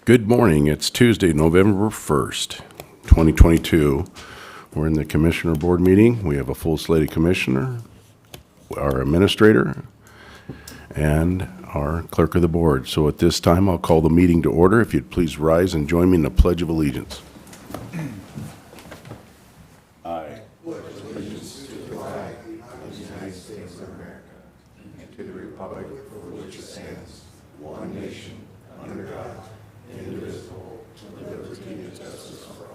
Good morning. It's Tuesday, November 1st, 2022. We're in the Commissioner Board meeting. We have a full slate of commissioner, our administrator, and our clerk of the board. So at this time, I'll call the meeting to order. If you'd please rise and join me in the Pledge of Allegiance. I pledge allegiance to the flag of the United States of America and to the republic for which it stands, one nation, under God, indivisible, with liberty and justice for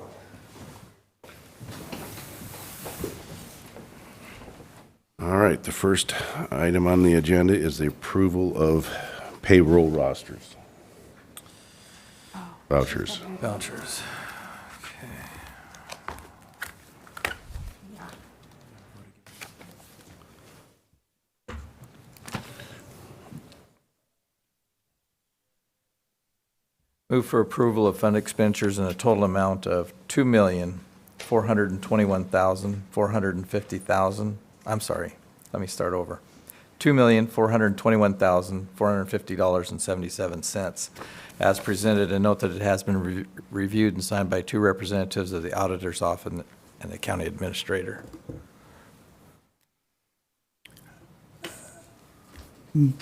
all. All right, the first item on the agenda is the approval of payroll rosters. Vouchers. Vouchers. Okay. Move for approval of fund expenditures in a total amount of $2,421,450,000. I'm sorry, let me start over. $2,421,450.77 as presented, and note that it has been reviewed and signed by two representatives of the auditor's office and the county administrator.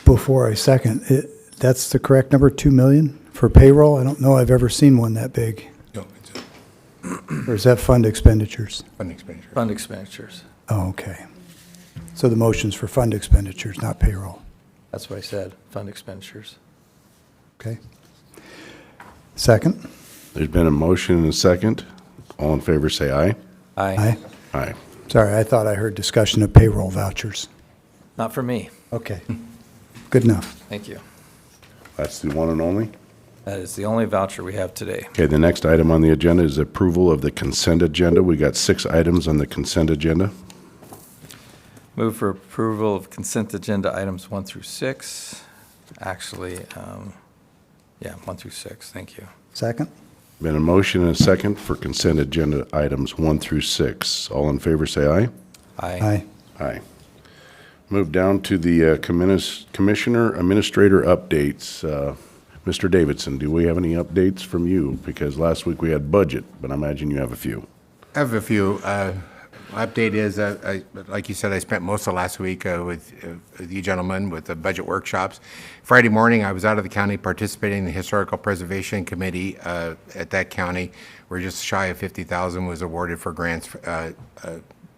Before I second, that's the correct number, 2 million for payroll? I don't know I've ever seen one that big. No, it's Or is that fund expenditures? fund expenditure. Fund expenditures. Oh, okay. So the motion's for fund expenditures, not payroll. That's what I said, fund expenditures. Okay. Second? There's been a motion and a second. All in favor, say aye. Aye. Aye. Sorry, I thought I heard discussion of payroll vouchers. Not for me. Okay. Good enough. Thank you. That's the one and only. That is the only voucher we have today. Okay, the next item on the agenda is approval of the consent agenda. We got 6 items on the consent agenda. Move for approval of consent agenda items 1 through 6. Actually, 1 through 6. Thank you. Second? Been a motion and a second for consent agenda items 1 through 6. All in favor, say aye. Aye. Aye. Move down to the Commissioner Administrator updates. Mr. Davidson, do we have any updates from you? Because last week we had budget, but I imagine you have a few. I have a few. Update is, like you said, I spent most of last week with you gentlemen with the budget workshops. Friday morning, I was out of the county participating in the Historical Preservation Committee at that county, where just shy of $50,000 was awarded for grants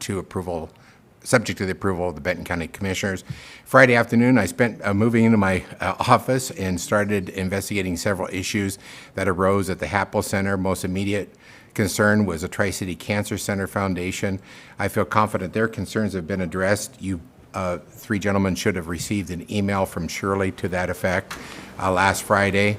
to approval, subject to the approval of the Benton County Commissioners. Friday afternoon, I spent moving into my office and started investigating several issues that arose at the Happel Center. Most immediate concern was the Tri-City Cancer Center Foundation. I feel confident their concerns have been addressed. You 3 gentlemen should have received an email from Shirley to that effect last Friday,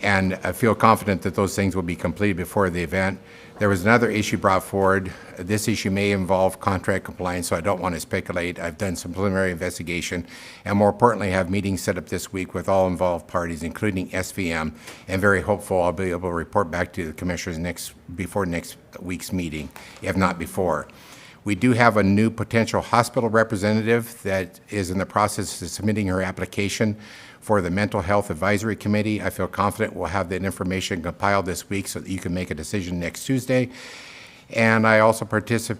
and I feel confident that those things will be completed before the event. There was another issue brought forward. This issue may involve contract compliance, so I don't want to speculate. I've done some preliminary investigation, and more importantly, have meetings set up this week with all involved parties, including SVM, and very hopeful I'll be able to report back to the commissioners before next week's meeting, if not before. We do have a new potential hospital representative that is in the process of submitting her application for the Mental Health Advisory Committee. I feel confident we'll have that information compiled this week so that you can make a decision next Tuesday. And I also participated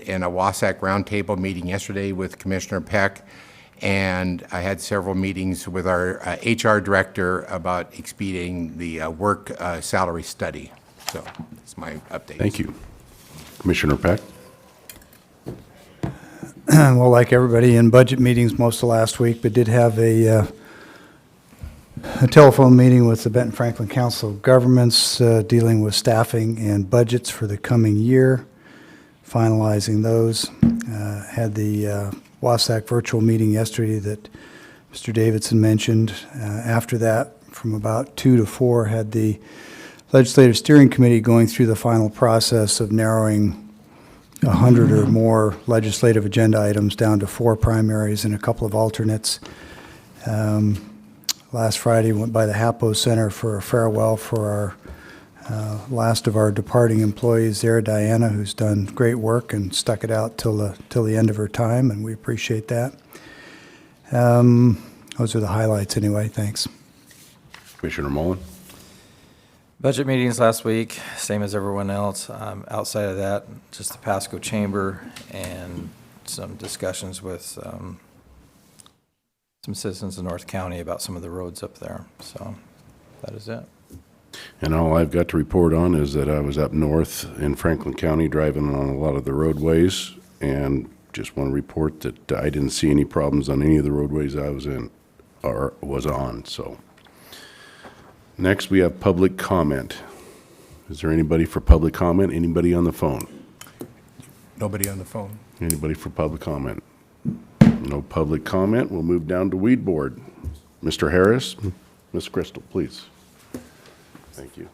in a WASAC roundtable meeting yesterday with Commissioner Peck, and I had several meetings with our HR director about expediting the work salary study. So that's my update. Thank you. Commissioner Peck? Well, like everybody in budget meetings most of last week, but did have a telephone meeting with the Benton Franklin Council of Governments dealing with staffing and budgets for the coming year, finalizing those. Had the WASAC virtual meeting yesterday that Mr. Davidson mentioned. After that, from about 2 to 4, had the Legislative Steering Committee going through the final process of narrowing 100 or more legislative agenda items down to 4 primaries and a couple of alternates. Last Friday, went by the Happel Center for a farewell for our last of our departing employees there, Diana, who's done great work and stuck it out till the end of her time, and we appreciate that. Those are the highlights anyway. Thanks. Commissioner Mullen? Budget meetings last week, same as everyone else. Outside of that, just the Pasco Chamber and some discussions with some citizens in North County about some of the roads up there. So that is it. And all I've got to report on is that I was up north in Franklin County driving on a lot of the roadways, and just want to report that I didn't see any problems on any of the roadways I was in or was on, so. Next, we have public comment. Is there anybody for public comment? Anybody on the phone? Nobody on the phone. Anybody for public comment? No public comment. We'll move down to weed board. Mr. Harris, Ms. Crystal, please. Thank you.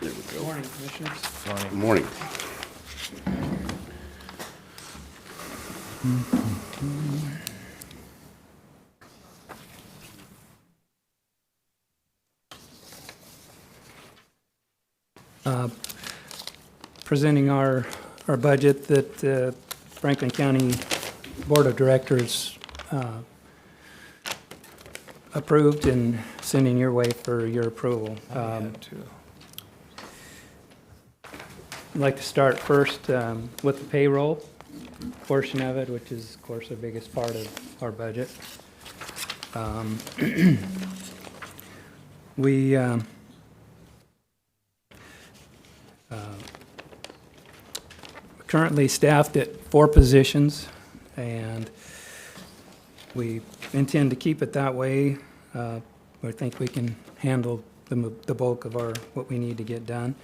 There we go. Good morning, Commissioners. Good morning. Presenting our budget that Franklin County Board of Directors approved and sending your way for your approval. I'd like to start first with the payroll portion of it, which is, of course, the biggest part of our budget. We currently staffed at 4 positions, and we intend to keep it that way. I think we can handle the bulk of what we need to get done.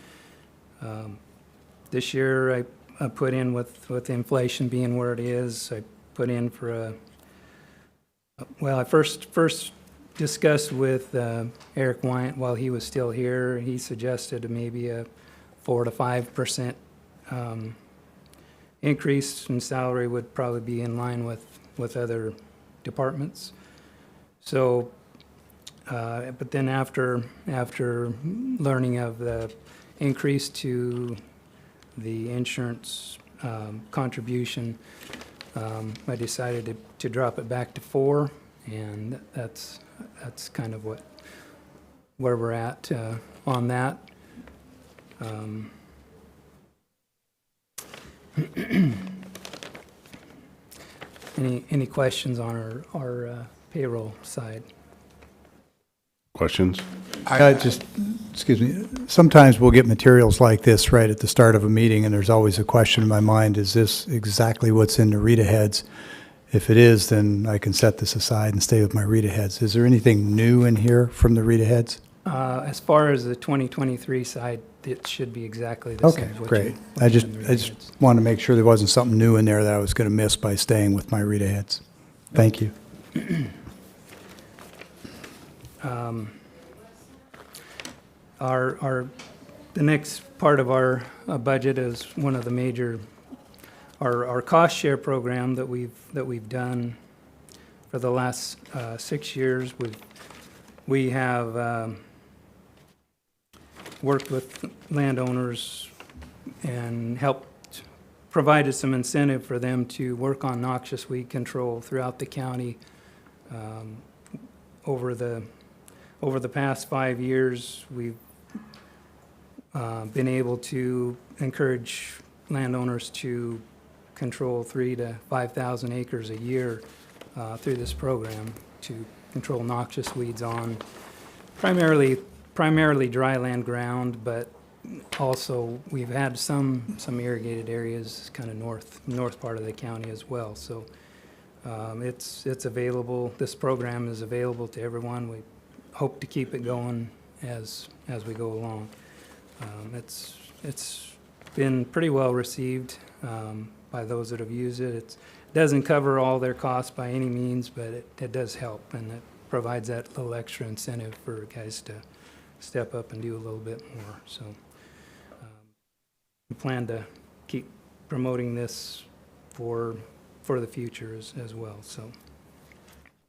This year, I put in with inflation being where it is, I put in for I first discussed with Eric Wyant while he was still here. He suggested maybe a 4 to 5% increase in salary would probably be in line with other departments. So, but then after learning of the increase to the insurance contribution, I decided to drop it back to 4, and that's kind of where we're at on that. Any questions on our payroll side? Questions? Excuse me, sometimes we'll get materials like this right at the start of a meeting, and there's always a question in my mind, is this exactly what's in the Rita heads? If it is, then I can set this aside and stay with my Rita heads. Is there anything new in here from the Rita heads? As far as the 2023 side, it should be exactly the same. Okay, as what great. you- I what you just have in the Rita heads. wanted to make sure there wasn't something new in there that I was going to miss by staying with my Rita heads. Thank you. The next part of our budget is one of the major, our cost share program that we've done for the last 6 years. We have worked with landowners and helped provided some incentive for them to work on noxious weed control throughout the county. Over the past 5 years, we've been able to encourage landowners to control 3,000 to 5,000 acres a year through this program to control noxious weeds on primarily dry land ground, but also we've had some irrigated areas kind of north part of the county as well. So it's available. This program is available to everyone. We hope to keep it going as we go along. It's been pretty well received by those that have used it. It doesn't cover all their costs by any means, but it does help, and it provides that little extra incentive for guys to step up and do a little bit more. So we plan to keep promoting this for the future as well. So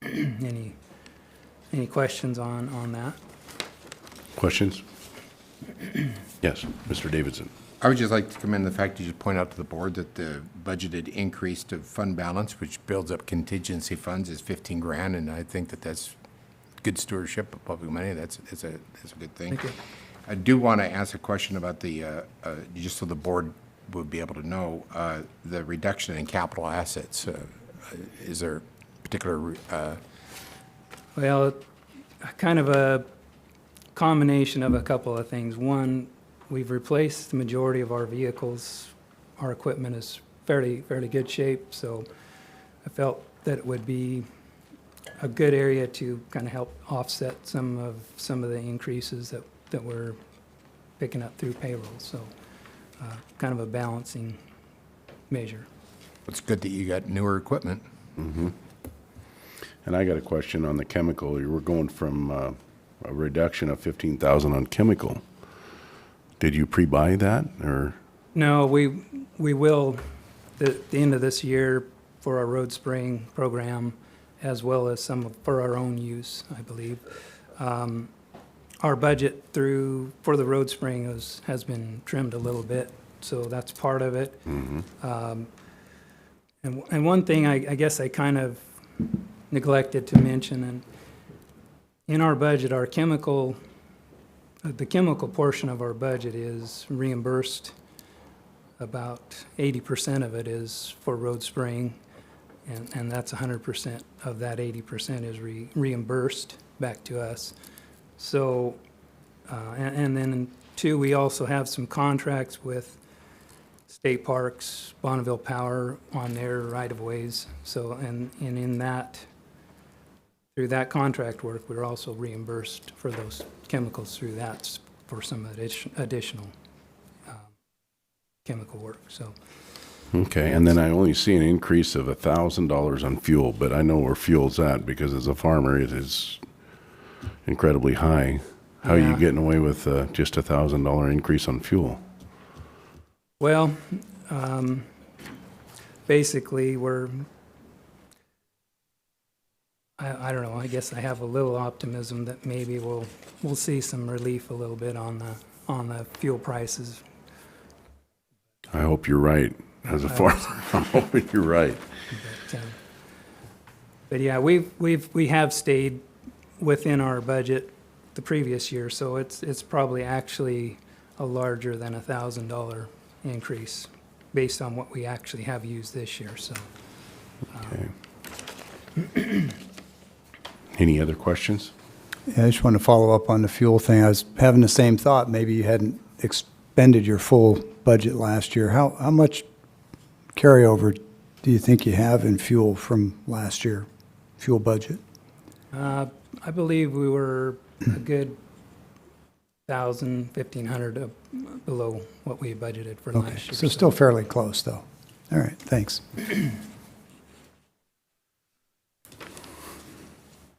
any questions on that? Questions? Yes, Mr. Davidson. I would just like to commend the fact that you point out to the board that the budgeted increase to fund balance, which builds up contingency funds, is 15 grand, and I think that that's good stewardship of public money. That's a good thing. Thank you. I do want to ask a question about the, just so the board would be able to know, the reduction in capital assets. Is there particular, Well, kind of a combination of a couple of things. One, we've replaced the majority of our vehicles. Our equipment is fairly good shape, so I felt that it would be a good area to kind of help offset some of the increases that we're picking up through payroll. So kind of a balancing measure. it's good that you got newer equipment. And I got a question on the chemical. You were going from a reduction of 15,000 on chemical. Did you pre-buy that, or? No, we will at the end of this year for our road spraying program, as well as for our own use, I believe. Our budget for the road spraying has been trimmed a little bit, so that's part of it. And one thing I guess I kind of neglected to mention, and in our budget, the chemical portion of our budget is reimbursed. About 80% of it is for road spraying, and that's 100% of that 80% is reimbursed back to us. So, and then two, we also have some contracts with state parks, Bonneville Power on their right-of-ways. So, and in that, through that contract work, we're also reimbursed for those chemicals through that for some additional chemical work, so. Okay, and then I only see an increase of $1,000 on fuel, but I know where fuel's at because as a farmer, it is incredibly high. How are you Yeah. getting away with just $1,000 increase on fuel? Well, basically, I don't know, I guess I have a little optimism that maybe we'll see some relief a little bit on the fuel prices. I hope you're right. As a farmer, I'm hoping you're right. But yeah, we have stayed within our budget the previous year, so it's probably actually a larger than $1,000 increase based on what we actually have used this year, so. Okay. Any other questions? Yeah, I just want to follow up on the fuel thing. I was having the same thought. Maybe you hadn't expended your full budget last year. How much carryover do you think you have in fuel from last year, fuel budget? I believe we were a good 1,000, 1,500 below what we budgeted for Okay, last year. so still fairly close, though. All right, thanks.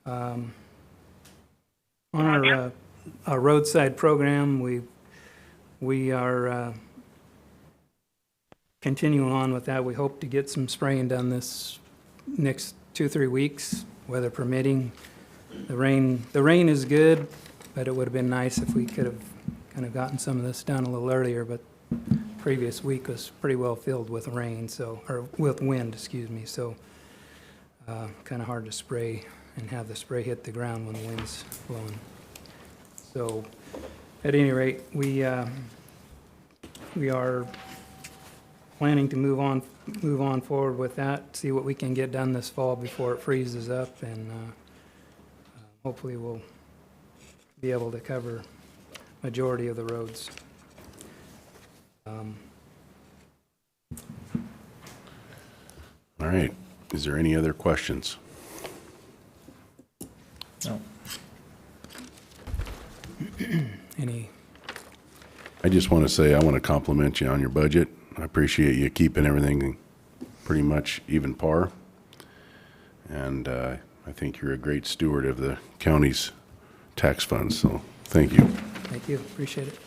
On our roadside program, we are continuing on with that. We hope to get some spraying done this next 2-3 weeks, weather permitting. The rain is good, but it would have been nice if we could have kind of gotten some of this done a little earlier, but previous week was pretty well filled with rain, or with wind, excuse me, so kind of hard to spray and have the spray hit the ground when the wind's blowing. So at any rate, we are planning to move on forward with that, see what we can get done this fall before it freezes up, and hopefully we'll be able to cover majority of the roads. All right. Is there any other questions? No. Any? I just want to say I want to compliment you on your budget. I appreciate you keeping everything pretty much even par. And I think you're a great steward of the county's tax funds, so thank you. Thank you, appreciate it.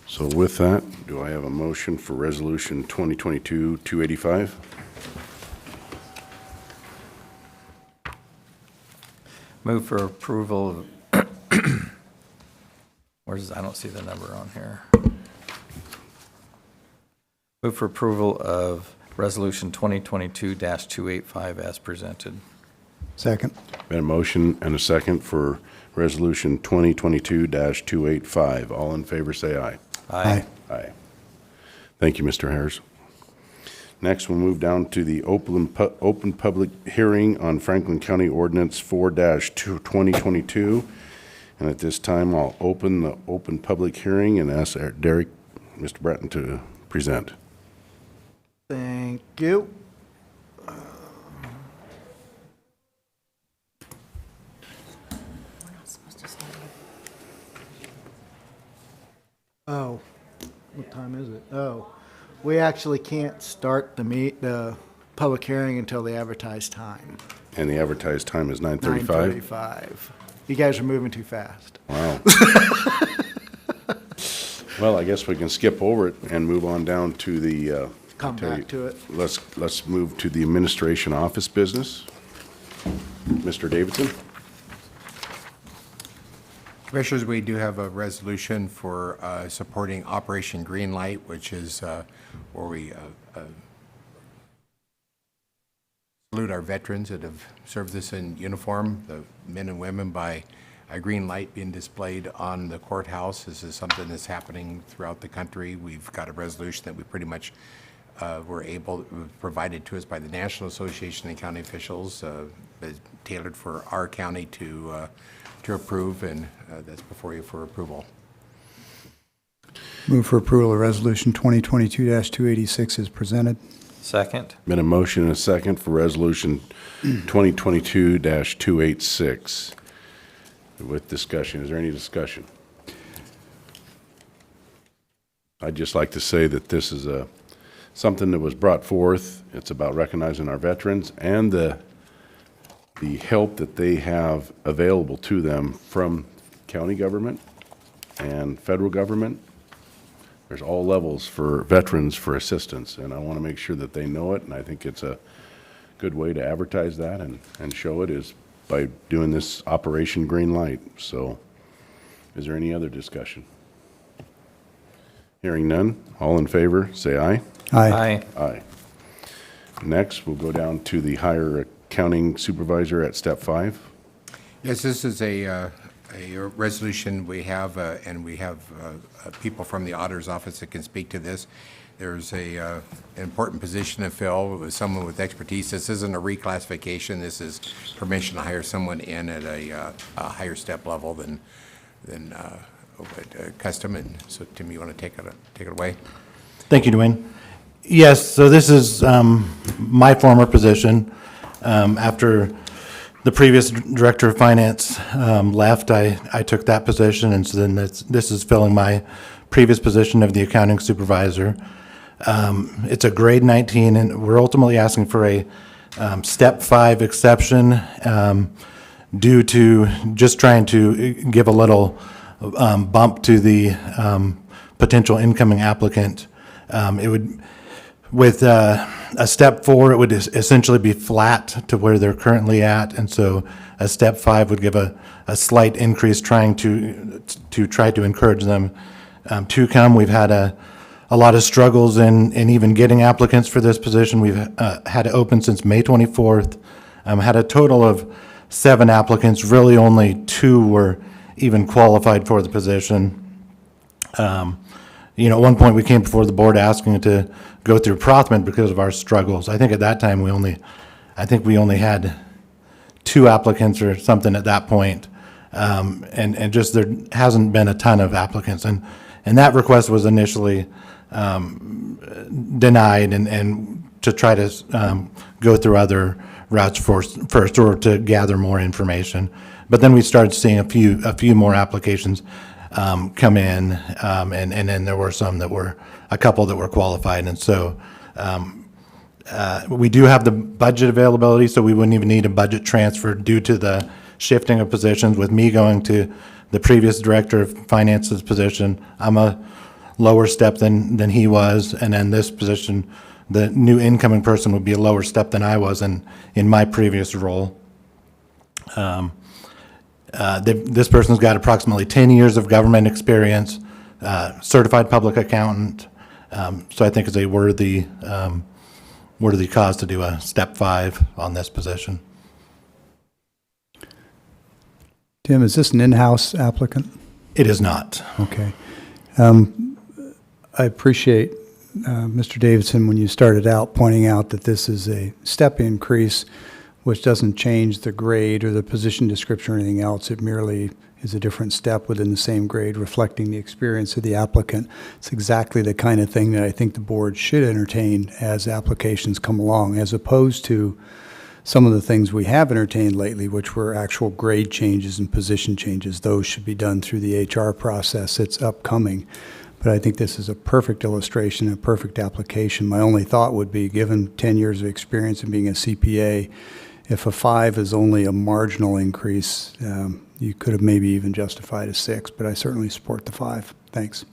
So with that, do I have a motion for Resolution 2022-285? Move for approval of, I don't see the number on here. Move for approval of Resolution 2022-285 as presented. Second. Been a motion and a second for Resolution 2022-285. All in favor, say aye. Aye. Aye. Thank you, Mr. Harris. Next, we'll move down to the open public hearing on Franklin County Ordinance 4-2022. And at this time, I'll open the open public hearing and ask Derek, Mr. Bratton, to present. Thank you. Oh, what time is it? Oh, we actually can't start the public hearing until the advertised time. And the advertised time is 9:35? 9:35. You guys are moving too fast. Wow. Well, I guess we can skip over it and move on down to the. Come back to it. Let's move to the administration office business. Mr. Davidson? Commissioners, we do have a resolution for supporting Operation Greenlight, which is where we salute our veterans that have served us in uniform, the men and women, by a green light being displayed on the courthouse. This is something that's happening throughout the country. We've got a resolution that we pretty much provided to us by the National Association of County Officials, tailored for our county to approve, and that's before you for approval. Move for approval of Resolution 2022-286 is presented. Second. Been a motion and a second for Resolution 2022-286. With discussion, is there any discussion? I'd just like to say that this is something that was brought forth. It's about recognizing our veterans and the help that they have available to them from county government and federal government. There's all levels for veterans for assistance, and I want to make sure that they know it, and I think it's a good way to advertise that and show it is by doing this Operation Green Light. So is there any other discussion? Hearing none, all in favor, say aye. Aye. Aye. Next, we'll go down to the higher accounting supervisor at step 5. Yes, this is a resolution we have, and we have people from the auditor's office that can speak to this. There's an important position to fill with someone with expertise. This isn't a reclassification. This is permission to hire someone in at a higher step level than custom. And so, Tim, you want to take it away? Thank you, Dwayne. Yes, so this is my former position. After the previous director of finance left, I took that position, and so then this is filling my previous position of the accounting supervisor. It's a grade 19, and we're ultimately asking for a step 5 exception due to just trying to give a little bump to the potential incoming applicant. It would, with a step 4, it would essentially be flat to where they're currently at, and so a step 5 would give a slight increase, trying to try to encourage them to come. We've had a lot of struggles in even getting applicants for this position. We've had it open since May 24th. Had a total of 7 applicants. Really, only 2 were even qualified for the position. At one point we came before the board asking to go through Prothman because of our struggles. I think at that time we only had 2 applicants or something at that point. And just there hasn't been a ton of applicants. And that request was initially denied, and to try to go through other routes first, or to gather more information. But then we started seeing a few more applications come in, and then there were a couple that were qualified. And so we do have the budget availability, so we wouldn't even need a budget transfer due to the shifting of positions. With me going to the previous director of finance's position, I'm a lower step than he was, and then this position, the new incoming person would be a lower step than I was in my previous role. This person's got approximately 10 years of government experience, certified public accountant, So I think it's a worthy cause to do a step 5 on this position. Tim, is this an in-house applicant? It is not. Okay. I appreciate, Mr. Davidson, when you started out pointing out that this is a step increase, which doesn't change the grade or the position description or anything else. It merely is a different step within the same grade, reflecting the experience of the applicant. It's exactly the kind of thing that I think the board should entertain as applications come along, as opposed to some of the things we have entertained lately, which were actual grade changes and position changes. Those should be done through the HR process that's upcoming. But I think this is a perfect illustration, a perfect application. My only thought would be, given 10 years of experience in being a CPA, if a 5 is only a marginal increase, you could have maybe even justified a 6, but I certainly support the 5. Thanks.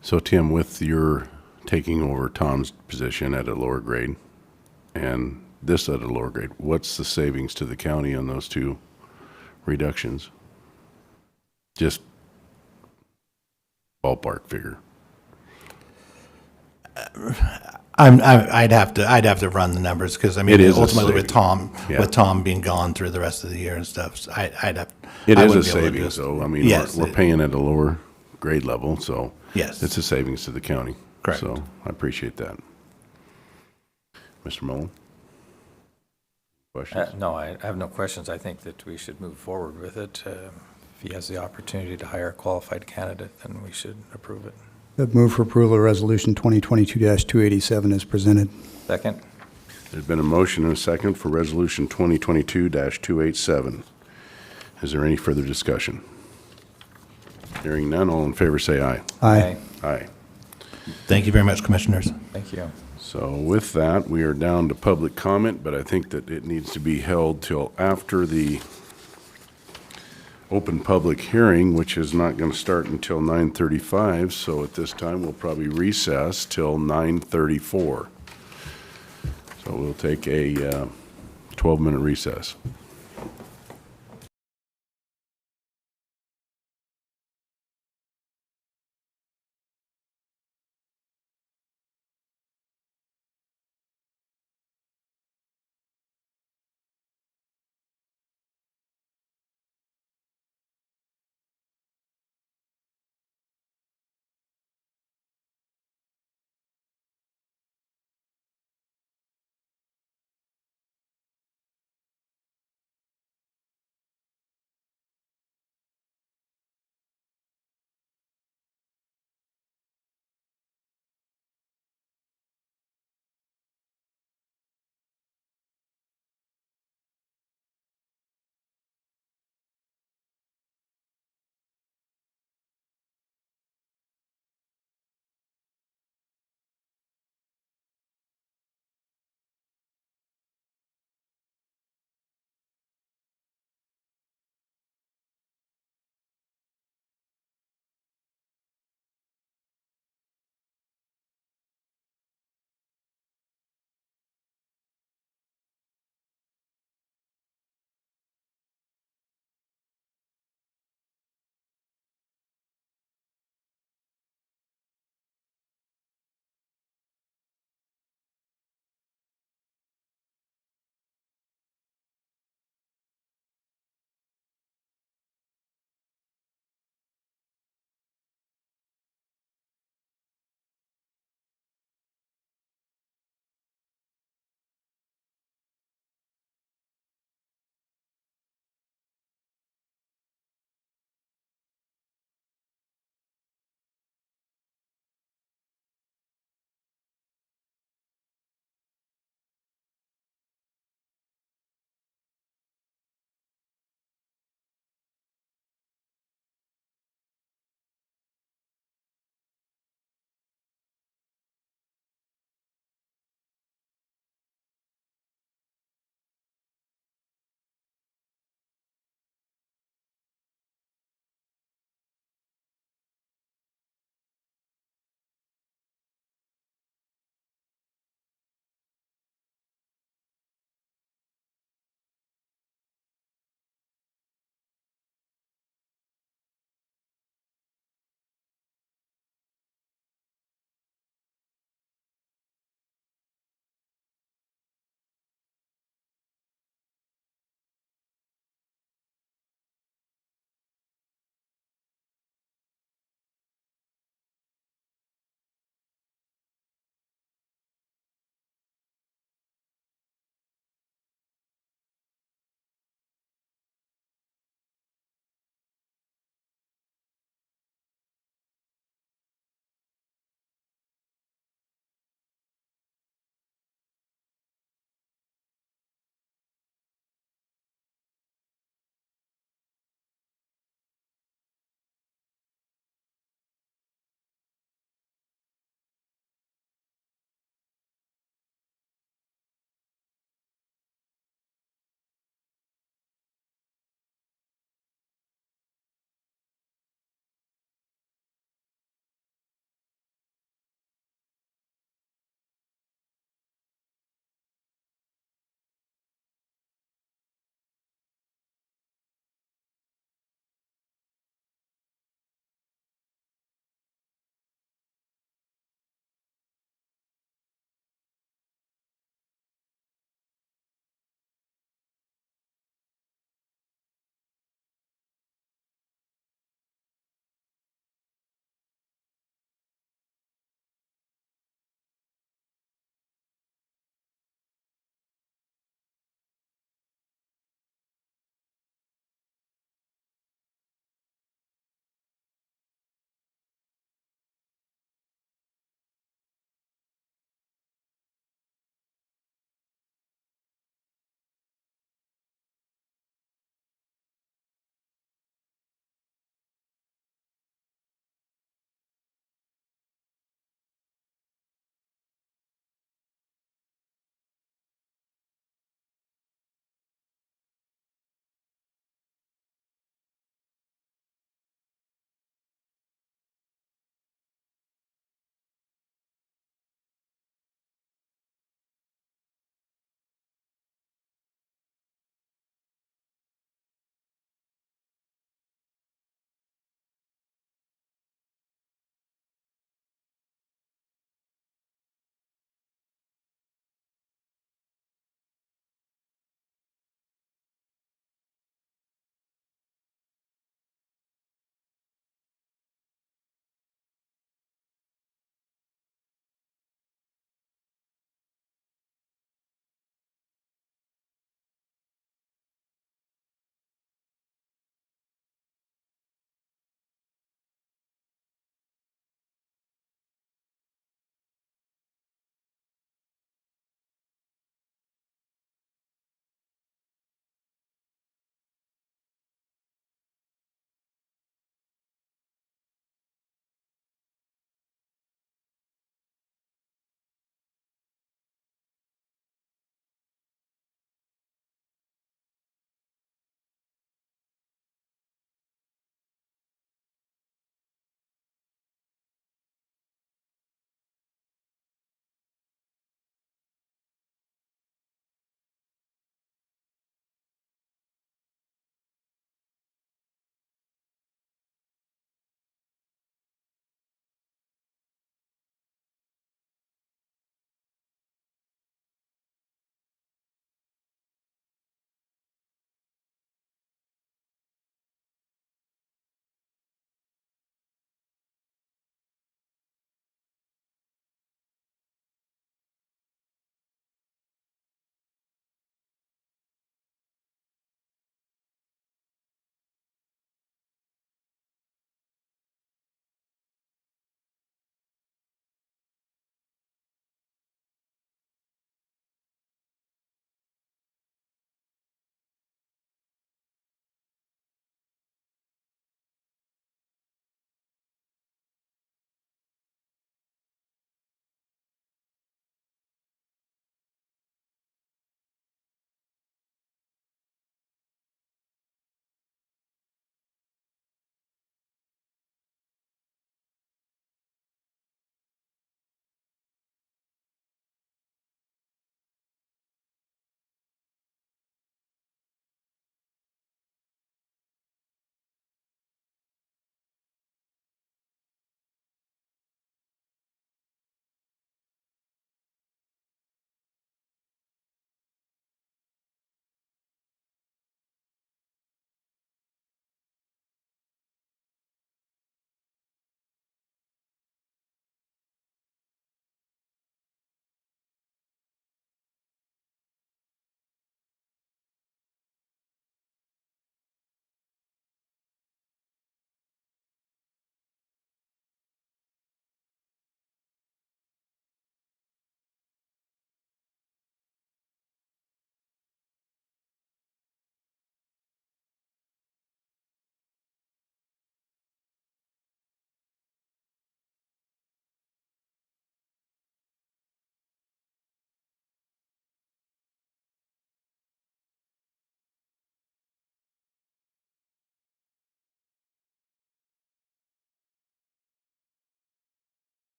So Tim, with your taking over Tom's position at a lower grade and this at a lower grade, what's the savings to the county on those two reductions? Just ballpark figure. I'd have to run the numbers, because I mean, It is a ultimately with savings. Tom being gone through the rest of the year and stuff, so I'd have. It I is a wouldn't be able to do savings, it. though. I mean, Yes, we're paying at a lower grade level, so Yes. it's a savings to the county. Correct. So I appreciate that. Mr. Mullen? Questions? No, I have no questions. I think that we should move forward with it. If he has the opportunity to hire a qualified candidate, then we should approve it. I'd move for approval of Resolution 2022-287 as presented. Second? There's been a motion and a second for Resolution 2022-287. Is there any further discussion? Hearing none, all in favor say aye. Aye. Aye. Thank you very much, Commissioners. Thank you. So with that, we are down to public comment, but I think that it needs to be held till after the open public hearing, which is not going to start until 9:35. So at this time, we'll probably recess till 9:34. So we'll take a 12-minute recess.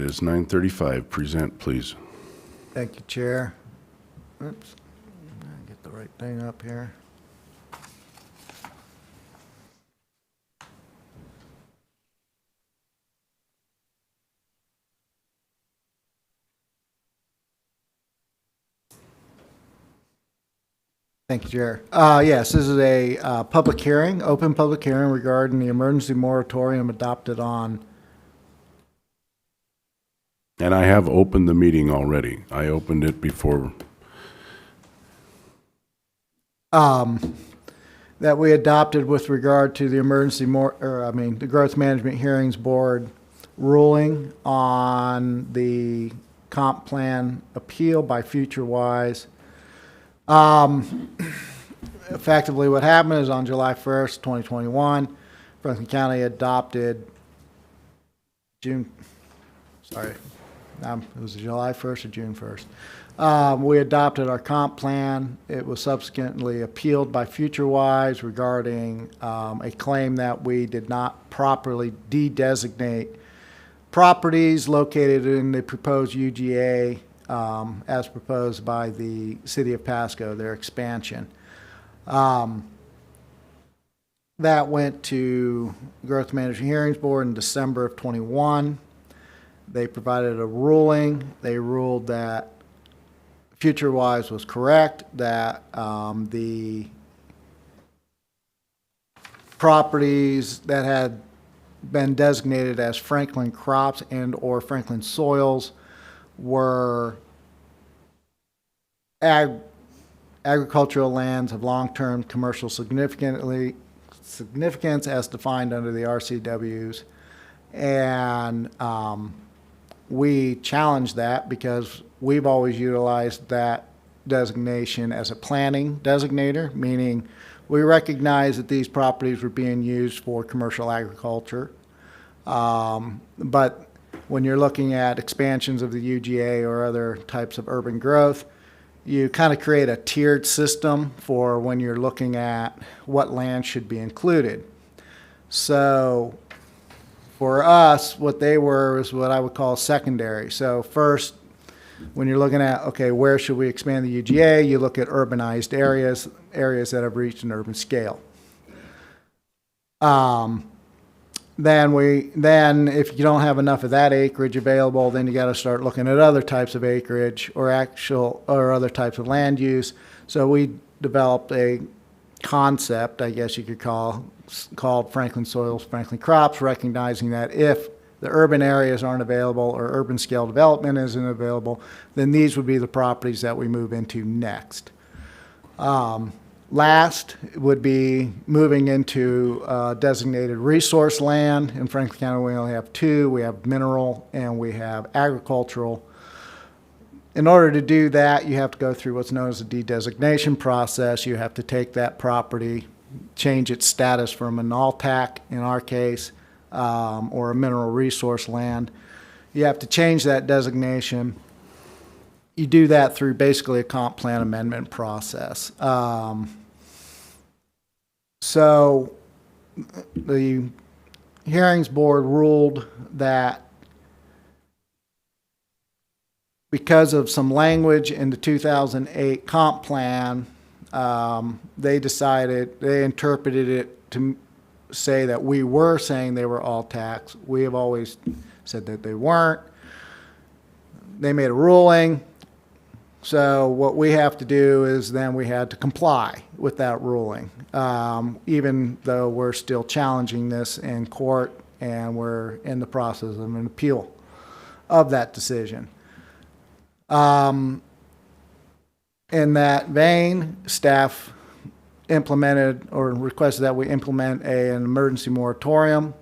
It is 9:35. Present, please. Thank you, Chair. Oops, get the right thing up here. Thank you, Chair. Yes, this is a public hearing, open public hearing regarding the emergency moratorium adopted on, And I have opened the meeting already. I opened it before. that we adopted with regard to the the Growth Management Hearings Board ruling on the comp plan appeal by FutureWise. Effectively, what happened is on July 1st, 2021, Franklin County adopted it was July 1st or June 1st. We adopted our comp plan. It was subsequently appealed by FutureWise regarding a claim that we did not properly de-designate properties located in the proposed UGA as proposed by the City of Pasco, their expansion. That went to Growth Management Hearings Board in December of 21. They provided a ruling. They ruled that FutureWise was correct, that the properties that had been designated as Franklin crops and or Franklin soils were agricultural lands of long-term commercial significance as defined under the RCWs. And we challenged that because we've always utilized that designation as a planning designator, meaning we recognize that these properties were being used for commercial agriculture. But when you're looking at expansions of the UGA or other types of urban growth, you kind of create a tiered system for when you're looking at what land should be included. So for us, what they were is what I would call secondary. So first, when you're looking at, okay, where should we expand the UGA, you look at urbanized areas, areas that have reached an urban scale. Then if you don't have enough of that acreage available, then you got to start looking at other types of acreage or other types of land use. So we developed a concept, I guess you could called Franklin soils, Franklin crops, recognizing that if the urban areas aren't available or urban scale development isn't available, then these would be the properties that we move into next. Last would be moving into designated resource land. In Franklin County, we only have two. We have mineral and we have agricultural. In order to do that, you have to go through what's known as a de-designation process. You have to take that property, change its status from an all-tac, in our case, or a mineral resource land. You have to change that designation. You do that through basically a comp plan amendment process. So the hearings board ruled that because of some language in the 2008 comp plan, they interpreted it to say that we were saying they were all tax. We have always said that they weren't. They made a ruling. So what we have to do is then we had to comply with that ruling, even though we're still challenging this in court and we're in the process of an appeal of that decision. In that vein, staff implemented or requested that we implement an emergency moratorium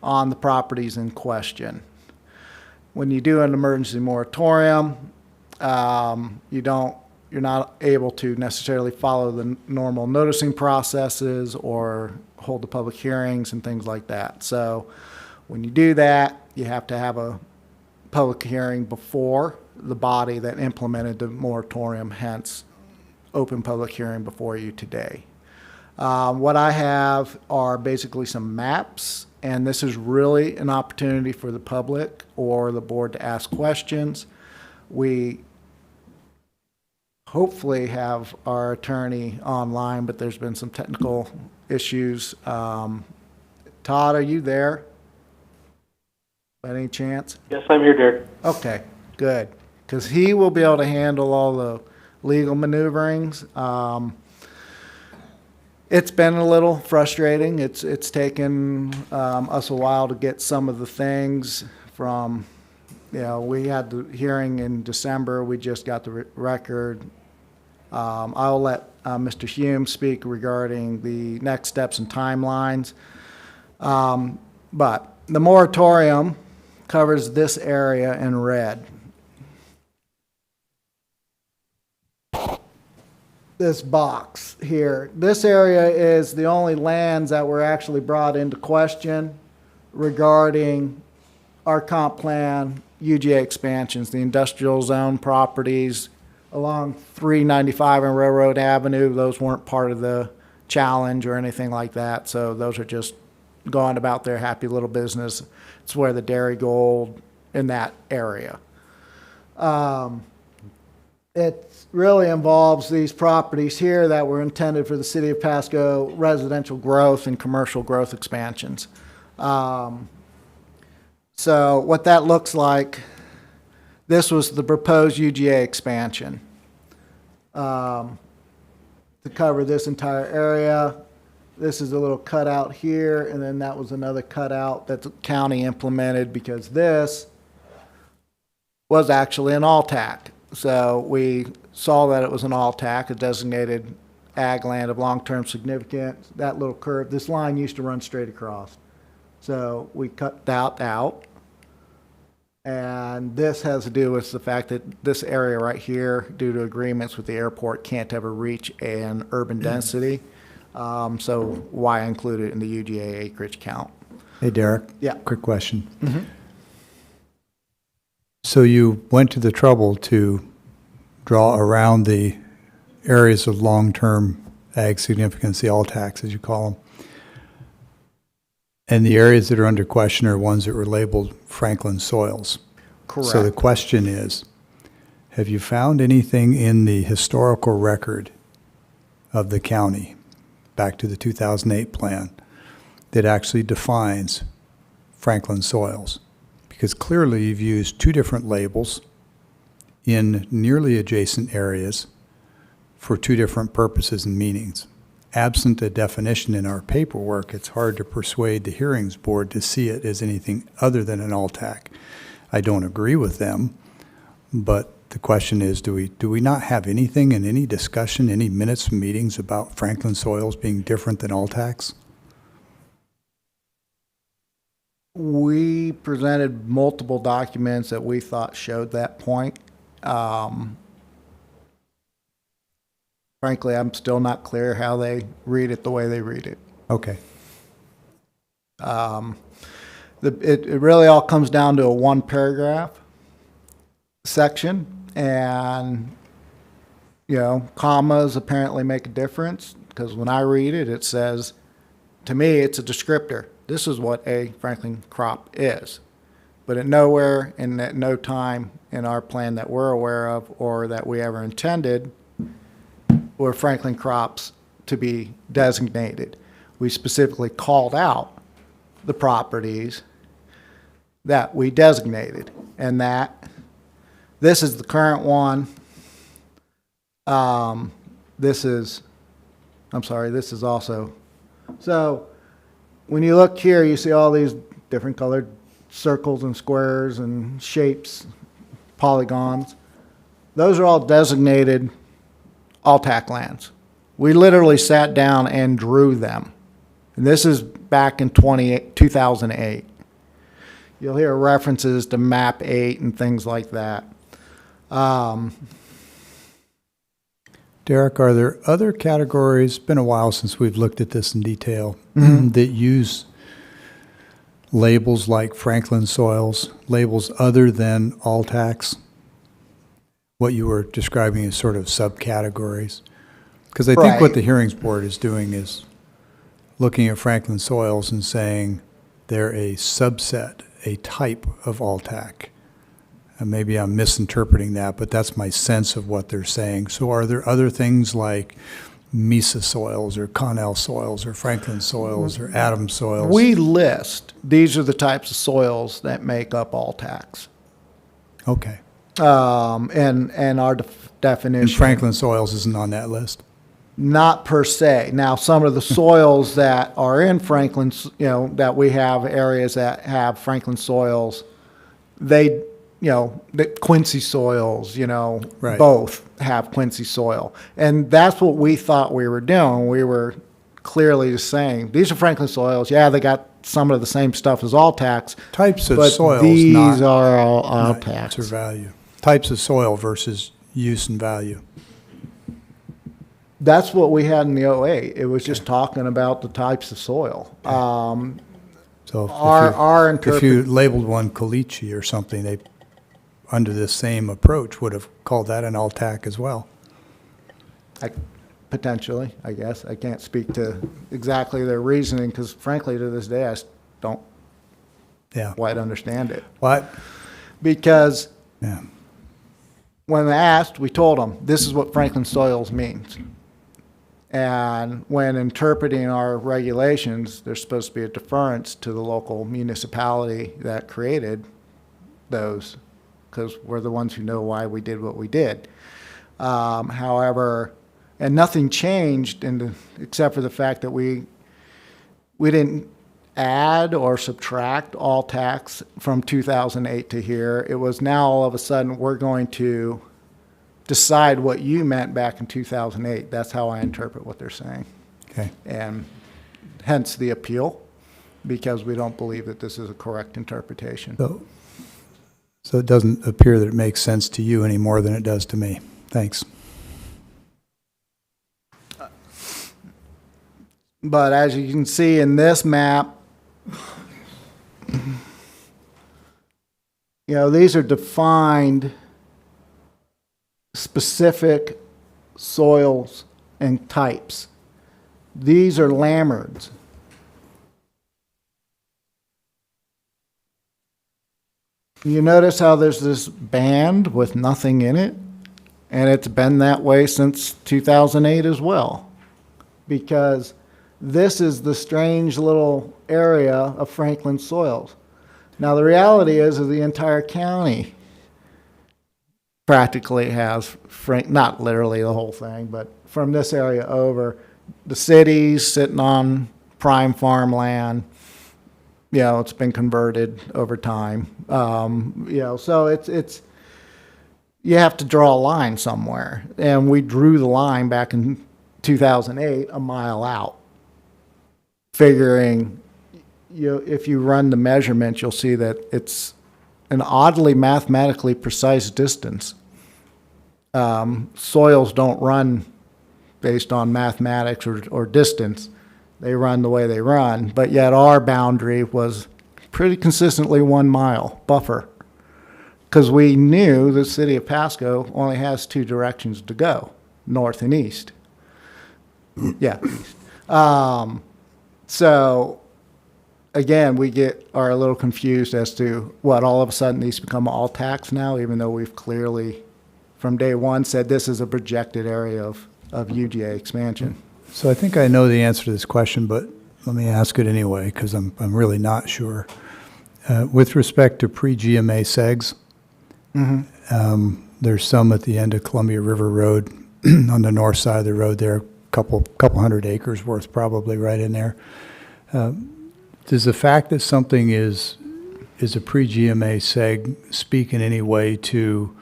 on the properties in question. When you do an emergency moratorium, you're not able to necessarily follow the normal noticing processes or hold the public hearings and things like that. So when you do that, you have to have a public hearing before the body that implemented the moratorium, hence open public hearing before you today. What I have are basically some maps, and this is really an opportunity for the public or the board to ask questions. We hopefully have our attorney online, but there's been some technical issues. Todd, are you there? By any chance? Yes, I'm here, Derek. Okay, good. Because he will be able to handle all the legal maneuverings. It's been a little frustrating. It's taken us a while to get some of the things from, we had the hearing in December. We just got the record. I'll let Mr. Hume speak regarding the next steps and timelines. But the moratorium covers this area in red. This box here. This area is the only lands that were actually brought into question regarding our comp plan UGA expansions, the industrial zone properties along 395 and Railroad Avenue. Those weren't part of the challenge or anything like that. So those are just going about their happy little business. It's where the Dairy Gold in that area. It really involves these properties here that were intended for the city of Pasco residential growth and commercial growth expansions. So what that looks like, this was the proposed UGA expansion to cover this entire area. This is a little cutout here, and then that was another cutout that the county implemented because this was actually an all-tac. So we saw that it was an all-tac, a designated ag land of long-term significance. That little curve, this line used to run straight across. So we cut that out. And this has to do with the fact that this area right here, due to agreements with the airport, can't ever reach an urban density. So why include it in the UGA acreage count? Hey, Derek. Yeah. Quick question. So you went to the trouble to draw around the areas of long-term ag significance, the all-tax, as you call them. And the areas that are under question are ones that were labeled Franklin soils. Correct. So the question is, have you found anything in the historical record of the county, back to the 2008 plan, that actually defines Franklin soils? Because clearly you've used two different labels in nearly adjacent areas for two different purposes and meanings. Absent a definition in our paperwork, it's hard to persuade the hearings board to see it as anything other than an all-tac. I don't agree with them, but the question is, do we not have anything in any discussion, any minutes from meetings about Franklin soils being different than all-tacs? We presented multiple documents that we thought showed that point. Frankly, I'm still not clear how they read it the way they read it. Okay. It really all comes down to a one paragraph section, and commas apparently make a difference, because when I read it, it says, to me, it's a descriptor. This is what a Franklin crop is. But at nowhere and at no time in our plan that we're aware of or that we ever intended were Franklin crops to be designated. We specifically called out the properties that we designated, and that this is the current one. This is also. So when you look here, you see all these different colored circles and squares and shapes, polygons. Those are all designated all-tac lands. We literally sat down and drew them. And this is back in 2008. You'll hear references to map 8 and things like that. Derek, are there other categories, been a while since we've looked at this in detail, that use labels like Franklin soils, labels other than all-tax? What you were describing as sort of subcategories? Because I think what Right. the hearings board is doing is looking at Franklin soils and saying they're a subset, a type of Altac. And maybe I'm misinterpreting that, but that's my sense of what they're saying. So are there other things like Mesa soils or Connell soils or Franklin soils or Adams soils? We list, these are the types of soils that make up Altacs. Okay. And our definition. And Franklin soils isn't on that list? Not per se. Now, some of the soils that are in Franklin's, that we have areas that have Franklin soils, the Quincy soils, Right. both have Quincy soil. And that's what we thought we were doing. We were clearly just saying, these are Franklin soils. Yeah, they got some of the same stuff as Altacs. Types of but soils, these not are all not use or Altacs. value. Types of soil versus use and value. That's what we had in the '08. It was just talking about the types of soil. So if Our if you labeled one caliche or something, they, under this same approach, would have called that an Altac as well. Potentially, I guess. I can't speak to exactly their reasoning because frankly, to this day, I don't Yeah. quite understand it. What? Because Yeah. when asked, we told them, this is what Franklin soils means. And when interpreting our regulations, there's supposed to be a deference to the local municipality that created those, because we're the ones who know why we did what we did. However, and nothing changed except for the fact that we didn't add or subtract all tax from 2008 to here. It was now all of a sudden we're going to decide what you meant back in 2008. That's how I interpret what they're saying. Okay. And hence the appeal, because we don't believe that this is a correct interpretation. So it doesn't appear that it makes sense to you any more than it does to me. Thanks. But as you can see in this map, these are defined specific soils and types. These are lammards. You notice how there's this band with nothing in it? And it's been that way since 2008 as well. Because this is the strange little area of Franklin soils. Now, the reality is the entire county practically has, not literally the whole thing, but from this area over, the cities sitting on prime farmland, it's been converted over time. So it's you have to draw a line somewhere. And we drew the line back in 2008, a mile out, figuring, if you run the measurements, you'll see that it's an oddly mathematically precise distance. Soils don't run based on mathematics or distance. They run the way they run, but yet our boundary was pretty consistently 1 mile buffer, because we knew the city of Pasco only has 2 directions to go, north and east. Yeah. So again, we are a little confused as to what all of a sudden these become all tax now, even though we've clearly from day one said this is a projected area of UGA expansion. So I think I know the answer to this question, but let me ask it anyway, because I'm really not sure. With respect to pre-GMA segs, there's some at the end of Columbia River Road on the north side of the road there, couple hundred acres worth probably right in there. Does the fact that something is a pre-GMA seg speak in any way to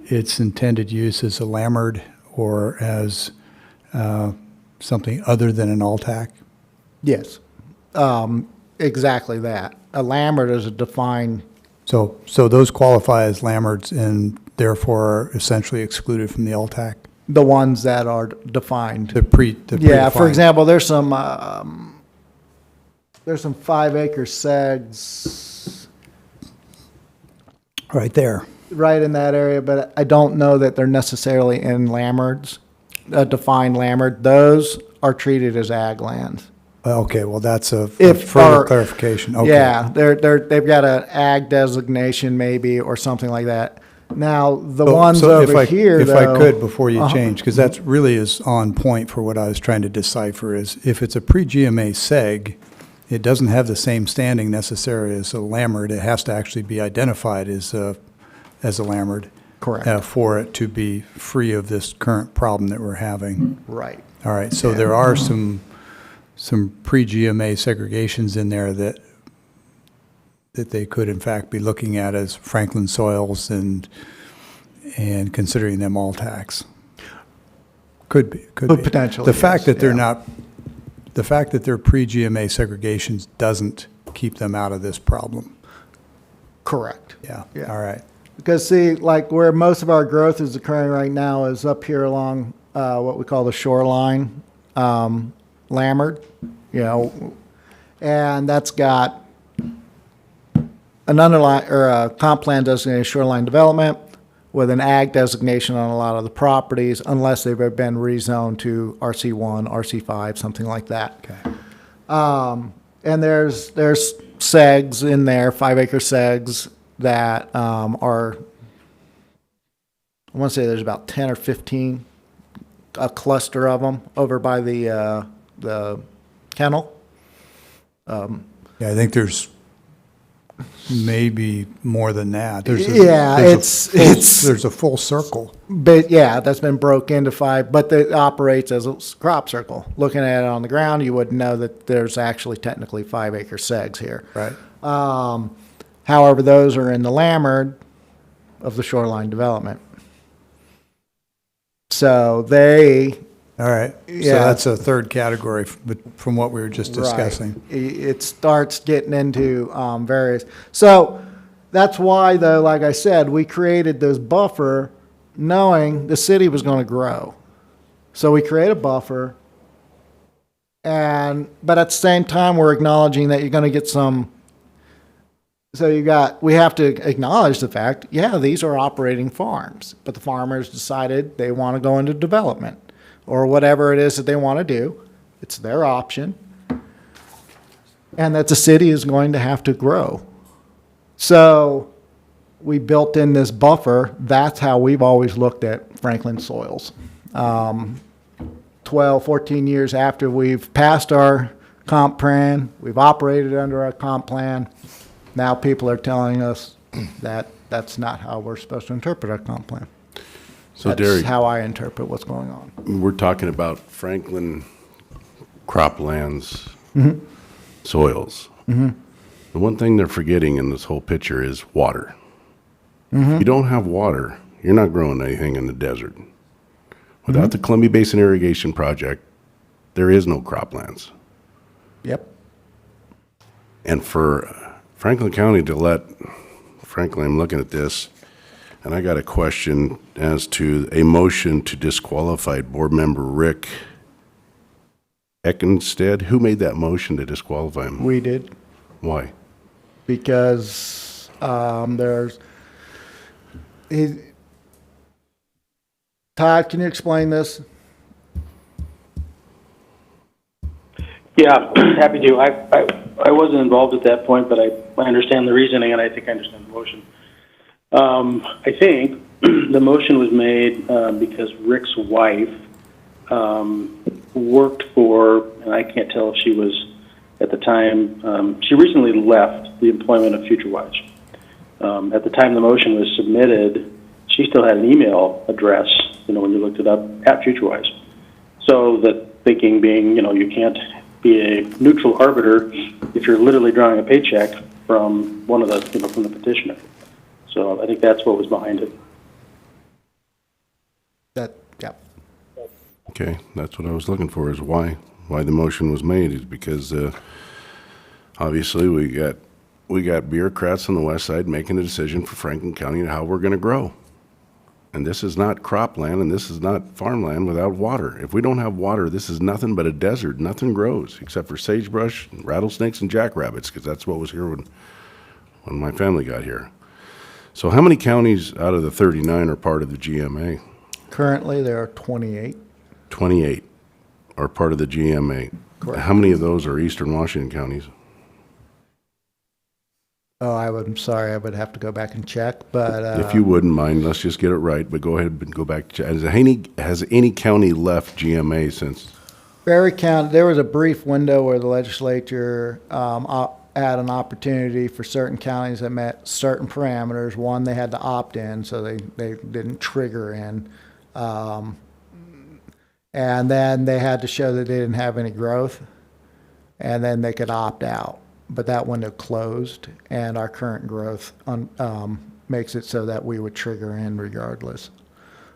its intended use as a lammard or as something other than an Altac? Yes, exactly that. A lammard is a defined. So those qualify as lammards and therefore are essentially excluded from the Altac? The ones that are defined. The Yeah, for predefined. example, there's some 5-acre segs Right there. right in that area, but I don't know that they're necessarily in lammards. defined landward, those are treated as ag lands. Okay, well, that's a If further our- clarification. Okay. Yeah, they've got an ag designation maybe or something like that. Now, the So- ones so if over I- here, If though. I could, before you Uh-huh. change, because that's really is on point for what I was trying to decipher, is if it's a pre-GMA seg, it doesn't have the same standing necessarily as a Lammert. It has to actually be identified as a Lammert. Correct. For it to be free of this current problem that we're having. Right. All right, so there are some pre-GMA segregations in there that they could in fact be looking at as Franklin soils and considering them all tax. Could be. Potentially, The fact yes, that they're yeah. not, the fact that they're pre-GMA segregations doesn't keep them out of this problem. Correct. Yeah, Yeah. all right. Because see, like where most of our growth is occurring right now is up here along what we call the shoreline, Lammert, and that's got an underline or a comp plan designated shoreline development with an ag designation on a lot of the properties, unless they've been rezoned to RC1, RC5, something like that. Okay. And there's segs in there, 5-acre segs that are, I want to say there's about 10 or 15, a cluster of them over by the kennel. Yeah, I think there's maybe more than that. Yeah, There's a full circle. But yeah, that's been broke into 5, but it operates as a crop circle. Looking at it on the ground, you wouldn't know that there's actually technically 5-acre segs here. Right. However, those are in the Lammert of the shoreline development. So they, All right. So Yeah. that's a third category from what we were just discussing. right, it starts getting into various. So that's why, though, like I said, we created this buffer knowing the city was going to grow. So we create a buffer, but at the same time, we're acknowledging that you're going to get some. So we have to acknowledge the fact, yeah, these are operating farms, but the farmers decided they want to go into development or whatever it is that they want to do. It's their option. And that the city is going to have to grow. So we built in this buffer. That's how we've always looked at Franklin soils. 12, 14 years after we've passed our comp plan, we've operated under our comp plan. Now people are telling us that that's not how we're supposed to interpret our comp plan. So That's Derek, how I interpret what's going on. we're talking about Franklin croplands, soils. The one thing they're forgetting in this whole picture is water. If you don't have water, you're not growing anything in the desert. Without the Columbia Basin Irrigation Project, there is no croplands. Yep. And for Franklin County to frankly, I'm looking at this, and I got a question as to a motion to disqualify Board Member Rick Eckenstead. Who made that motion to disqualify him? We did, Why? because Todd, can you explain this? Yeah, happy to. I wasn't involved at that point, but I understand the reasoning, and I think I understand the motion. I think the motion was made because Rick's wife worked for, and I can't tell if she was at the time, she recently left the employment of FutureWise. At the time the motion was submitted, she still had an email address, when you looked it up, at FutureWise. So the thinking being, you can't be a neutral arbiter if you're literally drawing a paycheck from one of the, from the petitioner. So I think that's what was behind it. Yeah. Okay, that's what I was looking for, is why the motion was made, is because obviously we got bureaucrats on the west side making a decision for Franklin County and how we're going to grow. And this is not cropland, and this is not farmland without water. If we don't have water, this is nothing but a desert. Nothing grows except for sagebrush, rattlesnakes, and jackrabbits, because that's what was here when my family got here. So how many counties out of the 39 are part of the GMA? Currently, there are 28. 28 are part of the GMA. Correct. How many of those are Eastern Washington counties? Oh, I'm sorry, I would have to go back and check, but. If you wouldn't mind, let's just get it right, but go ahead and go back. Has any county left GMA since? Berry County, there was a brief window where the legislature had an opportunity for certain counties that met certain parameters. One, they had to opt in, so they didn't trigger in. And then they had to show that they didn't have any growth, and then they could opt out. But that window closed, and our current growth makes it so that we would trigger in regardless.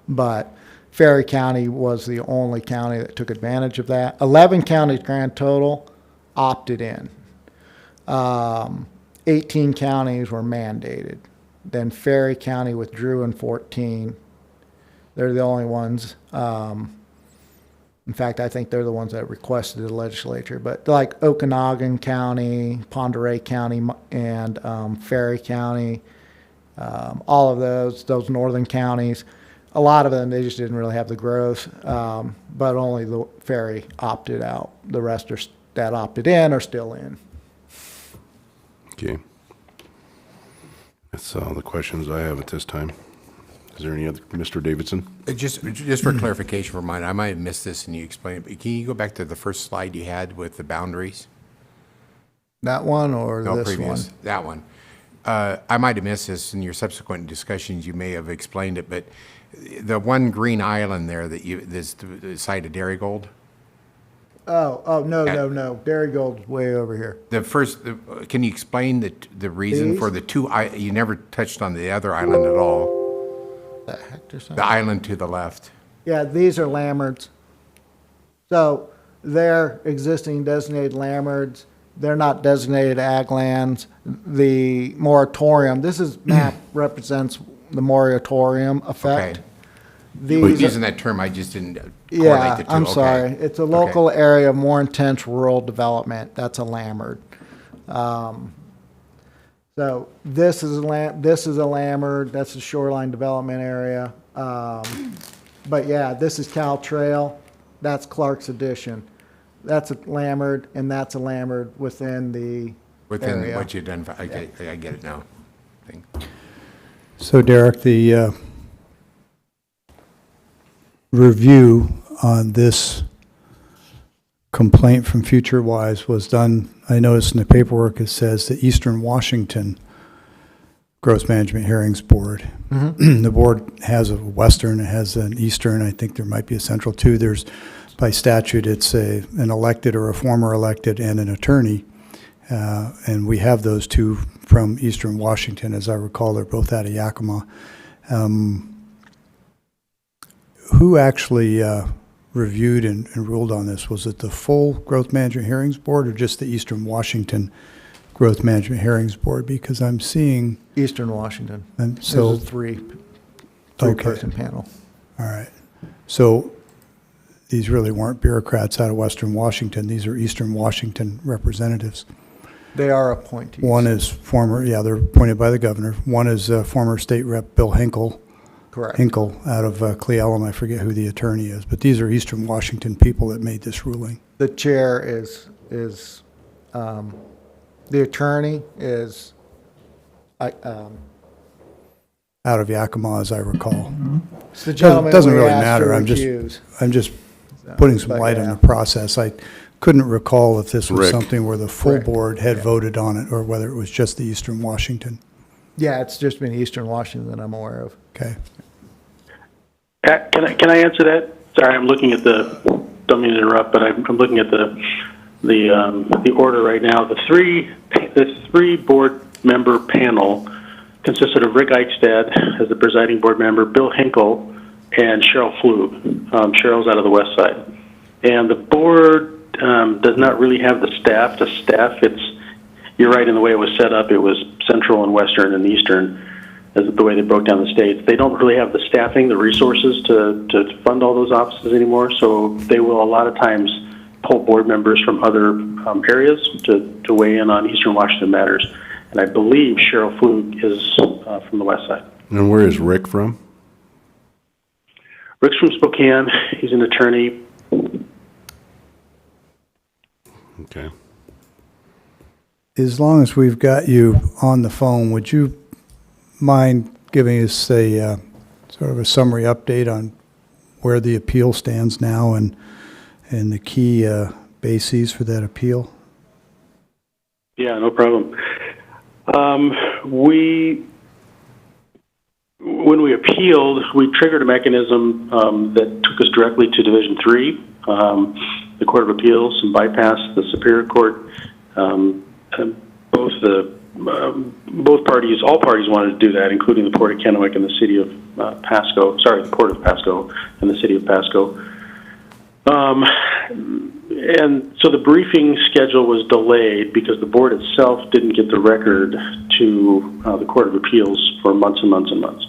But Ferry County was the only county that took advantage of that. 11 counties grand total opted in. 18 counties were mandated. Then Ferry County withdrew in 14. They're the only ones. In fact, I think they're the ones that requested the legislature. But like Okanagan County, Pend Oreille County, and Ferry County, all of those northern counties, a lot of them, they just didn't really have the growth, but only the Ferry opted out. The rest that opted in are still in. Okay. That's all the questions I have at this time. Is there any other, Mr. Davidson? Just for clarification for mine, I might have missed this and you explained it, but can you go back to the first slide you had with the boundaries? That one or No, this previous. one? That one. I might have missed this in your subsequent discussions. You may have explained it, but the one green island there this the site of Darigold. No. Darigold's way over here. Can you explain the reason These? for the two? You never touched on the other island at all. The Hector sign? The island to the left. Yeah, these are lammards. So they're existing designated lammards. They're not designated ag lands. The moratorium, map represents the moratorium effect. Okay. Using that term, I just didn't correlate Yeah, the two. I'm Okay. sorry. It's a local area of more intense rural development. That's a lammard. So this is a lammard. That's a shoreline development area. But yeah, this is Cal Trail. That's Clark's Addition. That's a lammard, and that's a lammard within the area. What you've done. I get it now. So Derek, the review on this complaint from FutureWise was done, I noticed in the paperwork it says the Eastern Washington Growth Management Hearings Board. The board has a western, it has an eastern, I think there might be a central too. There's, by statute, it's an elected or a former elected and an attorney. And we have those two from Eastern Washington, as I recall, they're both out of Yakima. Who actually reviewed and ruled on this? Was it the full Growth Management Hearings Board or just the Eastern Washington Growth Management Hearings Board? Because I'm seeing... Eastern Washington. And so, There's a three-person panel. All right. So these really weren't bureaucrats out of Western Washington. These are Eastern Washington representatives. They are appointees. One is they're appointed by the governor. One is former state rep Bill Hinkle. Correct. Hinkle out of Cle Elum. I forget who the attorney is, but these are Eastern Washington people that made this ruling. The chair is the attorney is Out of Yakima, as I recall. it's the gentleman Doesn't we really asked to matter. recuse. I'm just putting some but light on yeah. the process. I couldn't recall if this was Rick. something where the full Correct. board had voted on it or whether it was just the Eastern Washington. Yeah, it's just been Eastern Washington that I'm aware of. Okay. Can I answer that? Sorry, I'm looking at don't mean to interrupt, but I'm looking at the order right now. The three board member panel consisted of Rick Eichstad as the presiding board member, Bill Hinkle, and Cheryl Flug. Cheryl's out of the west side. And the board does not really have the staff to staff. You're right in the way it was set up. It was central and western and eastern, as the way they broke down the states. They don't really have the staffing, the resources to fund all those offices anymore. So they will a lot of times pull board members from other areas to weigh in on Eastern Washington matters. And I believe Cheryl Flug is from the west side. And where is Rick from? Rick's from Spokane. He's an attorney. Okay. As long as we've got you on the phone, would you mind giving us a sort of a summary update on where the appeal stands now and the key bases for that appeal? Yeah, no problem. When we appealed, we triggered a mechanism that took us directly to Division 3, the Court of Appeals, and bypassed the Superior Court. And both parties, all parties wanted to do that, including the Port of Kennewick and the City of Pasco. Sorry, the Port of Pasco and the City of Pasco. And so the briefing schedule was delayed because the board itself didn't get the record to the Court of Appeals for months and months and months.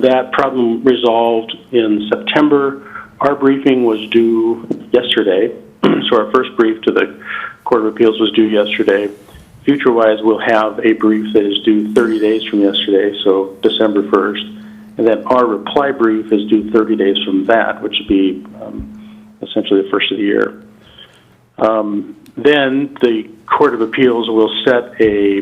That problem resolved in September. Our briefing was due yesterday, so our first brief to the Court of Appeals was due yesterday. Future-wise, we'll have a brief that is due 30 days from yesterday, so December 1st. And then our reply brief is due 30 days from that, which would be essentially the first of the year. Then the Court of Appeals will set a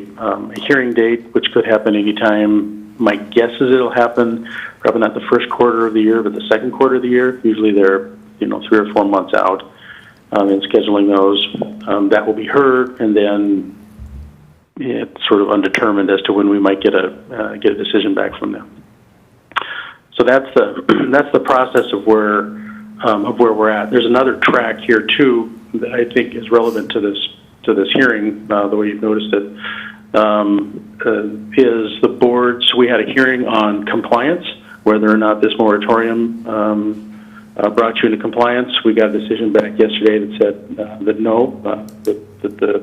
hearing date, which could happen anytime. My guess is it'll happen probably not the first quarter of the year, but the second quarter of the year. Usually they're 3 or 4 months out in scheduling those. That will be heard, and then it's sort of undetermined as to when we might get a decision back from them. So that's the process of where we're at. There's another track here too that I think is relevant to this hearing. The way you've noticed it is the boards. We had a hearing on compliance, whether or not this moratorium brought you into compliance. We got a decision back yesterday that said that no, that the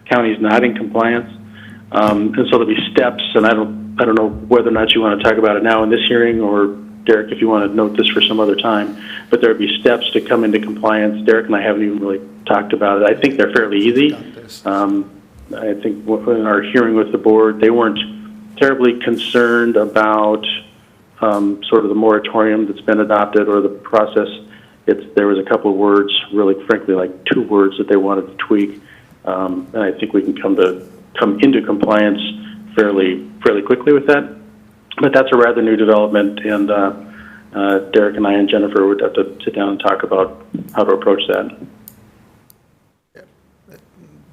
county is not in compliance, and so there'll be steps. And I don't know whether or not you want to talk about it now in this hearing, or Derek, if you want to note this for some other time. But there would be steps to come into compliance. Derek and I haven't even really talked about it. I think they're fairly easy. I think in our hearing with the board, they weren't terribly concerned about sort of the moratorium that's been adopted or the process. There was a couple of words, really frankly, like 2 words that they wanted to tweak, and I think we can come into compliance fairly quickly with that. But that's a rather new development, and Derek and I and Jennifer would have to sit down and talk about how to approach that.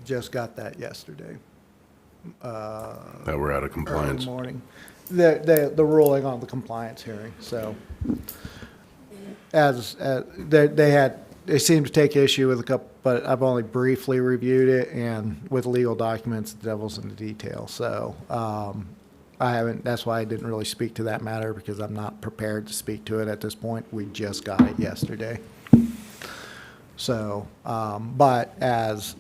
Just got that yesterday. That we're out of Early compliance. morning. The ruling on the compliance hearing, so. They seem to take issue with a couple, but I've only briefly reviewed it, and with legal documents, the devil's in the detail, so, I haven't, that's why I didn't really speak to that matter, because I'm not prepared to speak to it at this point. We just got it yesterday. So, but as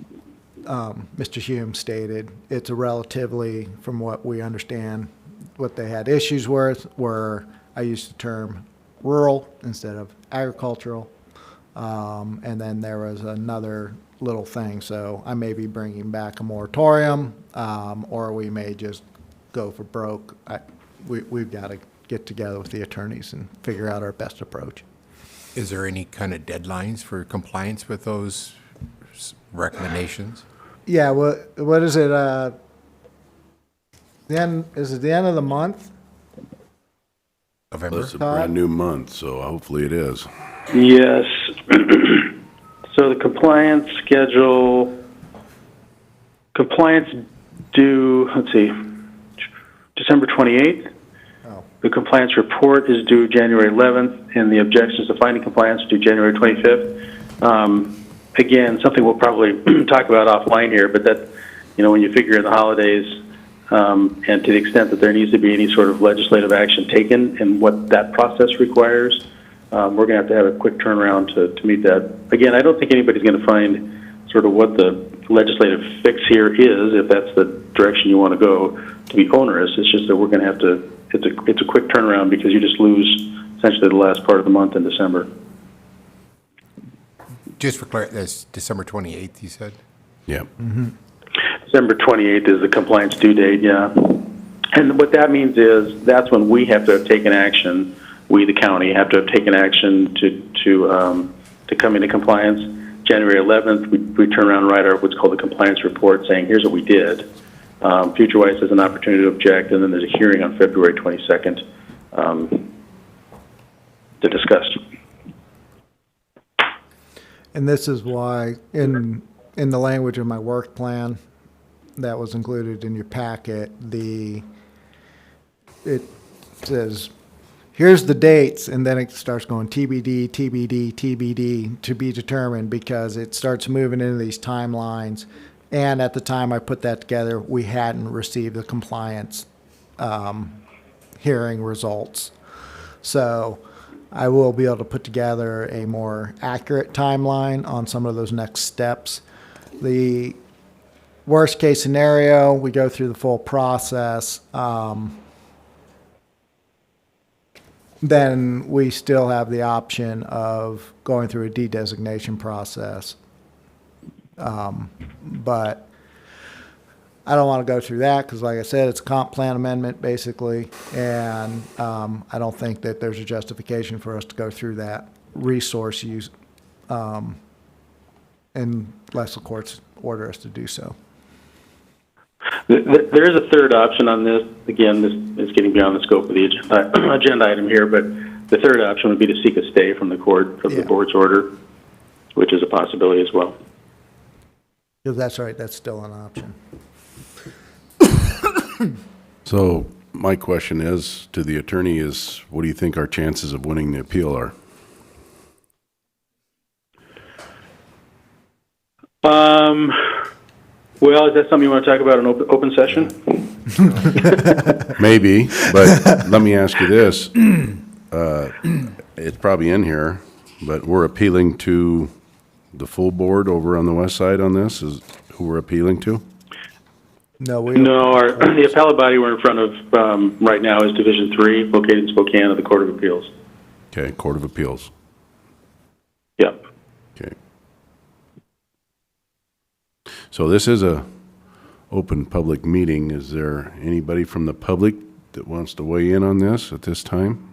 Mr. Hume stated, it's a relatively, from what we understand, what they had issues with were, I used the term rural instead of agricultural. And then there was another little thing. So I may be bringing back a moratorium, or we may just go for broke. We've got to get together with the attorneys and figure out our best approach. Is there any kind of deadlines for compliance with those recommendations? Yeah, what is it? Is it the end of the month? November? It's a brand new month, so hopefully it is. Yes. So the compliance schedule, compliance due, let's see, December 28th. Oh. The compliance report is due January 11th, and the objections to finding compliance due January 25th. Again, something we'll probably talk about offline here, but that, when you figure in the holidays, and to the extent that there needs to be any sort of legislative action taken and what that process requires, we're going to have a quick turnaround to meet that. Again, I don't think anybody's going to find sort of what the legislative fix here is, if that's the direction you want to go, to be onerous. It's just that we're going to have to, it's a quick turnaround because you just lose essentially the last part of the month in December. Just for clarity, that's December 28th, you said? Yeah. Mm-hmm. December 28th is the compliance due date, yeah. And what that means is that's when we have to have taken action, we, the county, have to have taken action to to come into compliance. January 11th, we turn around and write our what's called a compliance report saying, here's what we did. FutureWise has an opportunity to object, and then there's a hearing on February 22nd to discuss. And this is why, in the language of my work plan that was included in your packet, it says, here's the dates, and then it starts going TBD, TBD, TBD, to be determined, because it starts moving into these timelines. And at the time I put that together, we hadn't received the compliance hearing results. So I will be able to put together a more accurate timeline on some of those next steps. The worst case scenario, we go through the full process. Then we still have the option of going through a de-designation process. But I don't want to go through that because, like I said, it's a comp plan amendment, basically. And I don't think that there's a justification for us to go through that resource use unless the courts order us to do so. There is a third option on this. Again, this is getting beyond the scope of the agenda item here, but the third option would be to seek a stay from the court, from the board's order, which is a possibility as well. If that's right, that's still an option. So my question is, to the attorney, is what do you think our chances of winning the appeal are? Well, is that something you want to talk about in open session? Maybe, but let me ask you this. It's probably in here, but we're appealing to the full board over on the west side on this, is who we're appealing to? No, The appellate body we're in front of right now is Division 3, located in Spokane, of the Court of Appeals. Okay, Court of Appeals. Yep. Okay. So this is a open public meeting. Is there anybody from the public that wants to weigh in on this at this time?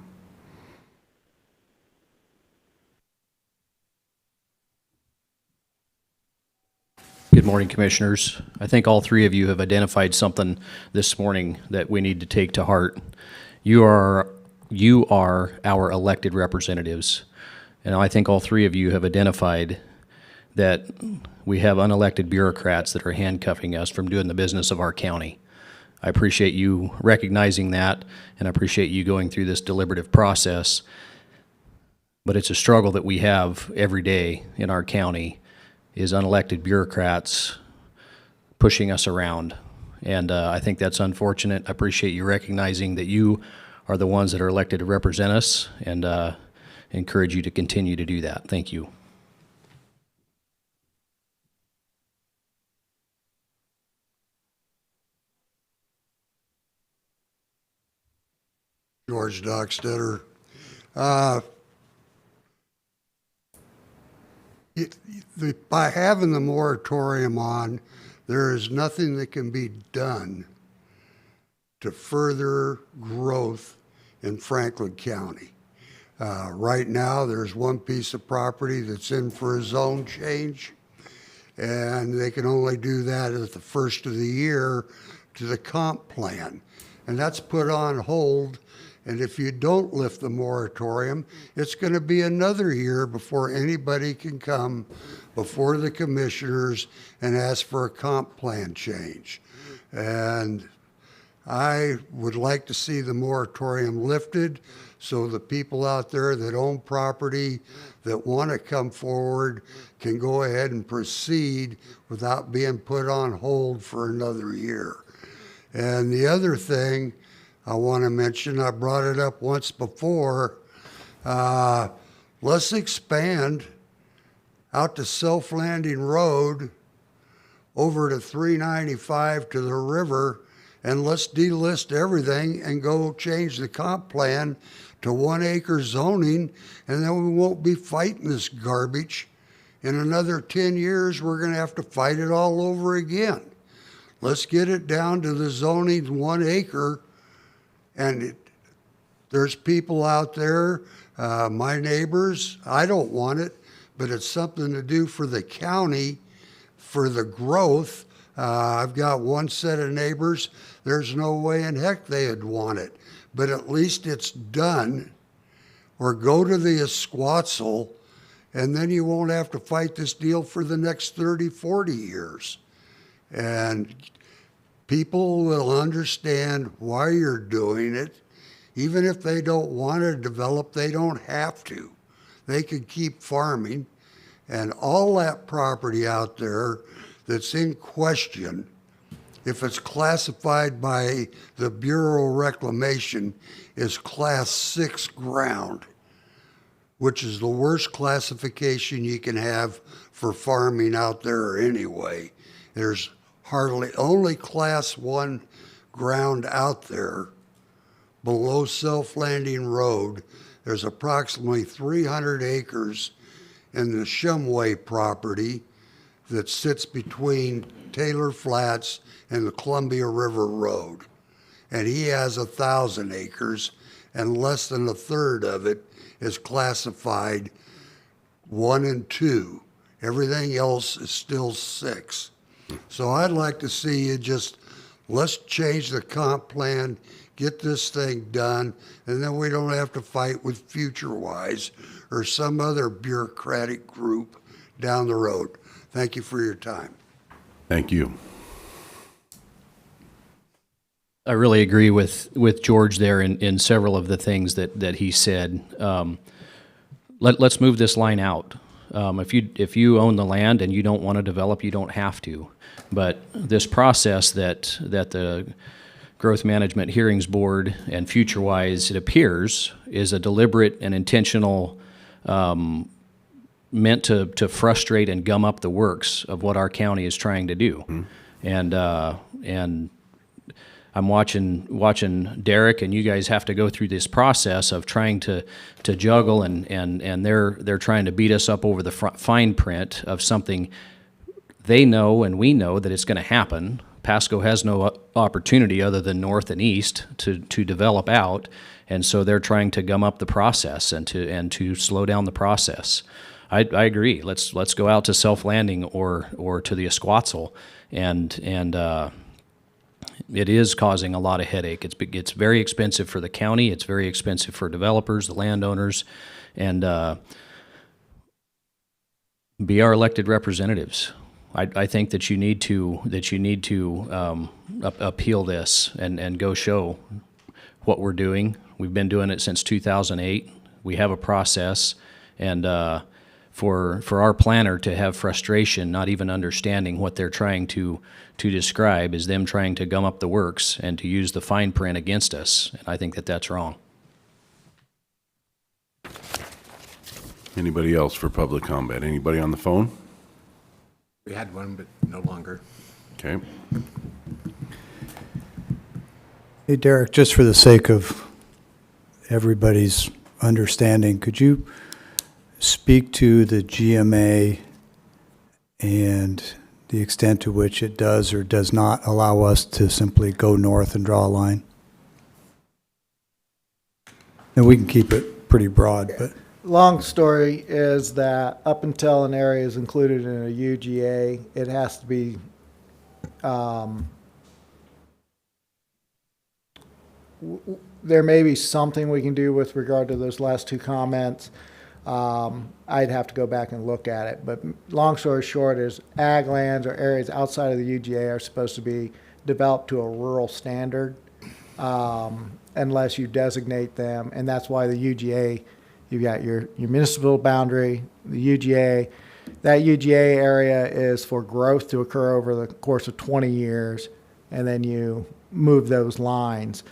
Good morning, Commissioners. I think all three of you have identified something this morning that we need to take to heart. You are our elected representatives, and I think all three of you have identified that we have unelected bureaucrats that are handcuffing us from doing the business of our county. I appreciate you recognizing that, and I appreciate you going through this deliberative process, but it's a struggle that we have every day in our county, is unelected bureaucrats pushing us around. And I think that's unfortunate. I appreciate you recognizing that you are the ones that are elected to represent us, and encourage you to continue to do that. Thank you. George Dockstetter. By having the moratorium on, there is nothing that can be done to further growth in Franklin County. Right now, there's one piece of property that's in for a zone change, and they can only do that at the first of the year to the comp plan. And that's put on hold. And if you don't lift the moratorium, it's going to be another year before anybody can come before the commissioners and ask for a comp plan change. And I would like to see the moratorium lifted so the people out there that own property that want to come forward can go ahead and proceed without being put on hold for another year. And the other thing I want to mention, I brought it up once before, let's expand out to Self Landing Road over to 395 to the river, and let's delist everything and go change the comp plan to 1 acre zoning, and then we won't be fighting this garbage. In another 10 years, we're going to have to fight it all over again. Let's get it down to the zoning 1 acre. And there's people out there, my neighbors, I don't want it, but it's something to do for the county, for the growth. I've got one set of neighbors, there's no way in heck they'd want it, but at least it's done. Or go to the Esquatzel, and then you won't have to fight this deal for the next 30, 40 years. And people will understand why you're doing it. Even if they don't want to develop, they don't have to. They could keep farming. And all that property out there that's in question, if it's classified by the Bureau of Reclamation, is Class 6 ground, which is the worst classification you can have for farming out there anyway. There's hardly only Class 1 ground out there below Self-Landing Road. There's approximately 300 acres in the Shumway property that sits between Taylor Flats and the Columbia River Road. And he has 1,000 acres, and less than a third of it is classified 1 and 2. Everything else is still 6. So I'd like to see you just, let's change the comp plan, get this thing done, and then we don't have to fight with FutureWise or some other bureaucratic group down the road. Thank you for your time. Thank you. I really agree with George there in several of the things that he said. Let's move this line out. If you own the land and you don't want to develop, you don't have to. But this process that the Growth Management Hearings Board and FutureWise, it appears, is a deliberate and intentional meant to frustrate and gum up the works of what our county is trying to do. And I'm watching Derek, and you guys have to go through this process of trying to juggle, and they're trying to beat us up over the fine print of something they know and we know that it's going to happen. Pasco has no opportunity other than north and east to develop out, and so they're trying to gum up the process and to slow down the process. I agree. Let's go out to Self-Landing or to the Esquatzel, and it is causing a lot of headache. It's very expensive for the county. It's very expensive for developers, the landowners, and be our elected representatives. I think that you need to appeal this and go show what we're doing. We've been doing it since 2008. We have a process, and for our planner to have frustration, not even understanding what they're trying to describe, is them trying to gum up the works and to use the fine print against us. And I think that that's wrong. Anybody else for public comment? Anybody on the phone? We had one, but no longer. Okay. Hey, Derek, just for the sake of everybody's understanding, could you speak to the GMA and the extent to which it does or does not allow us to simply go north and draw a line? And we can keep it pretty broad, but... Long story is that up until an area is included in a UGA, it has to be there may be something we can do with regard to those last two comments. I'd have to go back and look at it, but long story short is ag lands or areas outside of the UGA are supposed to be developed to a rural standard unless you designate them, and that's why the UGA, you've got your municipal boundary, the UGA. That UGA area is for growth to occur over the course of 20 years, and then you move those lines.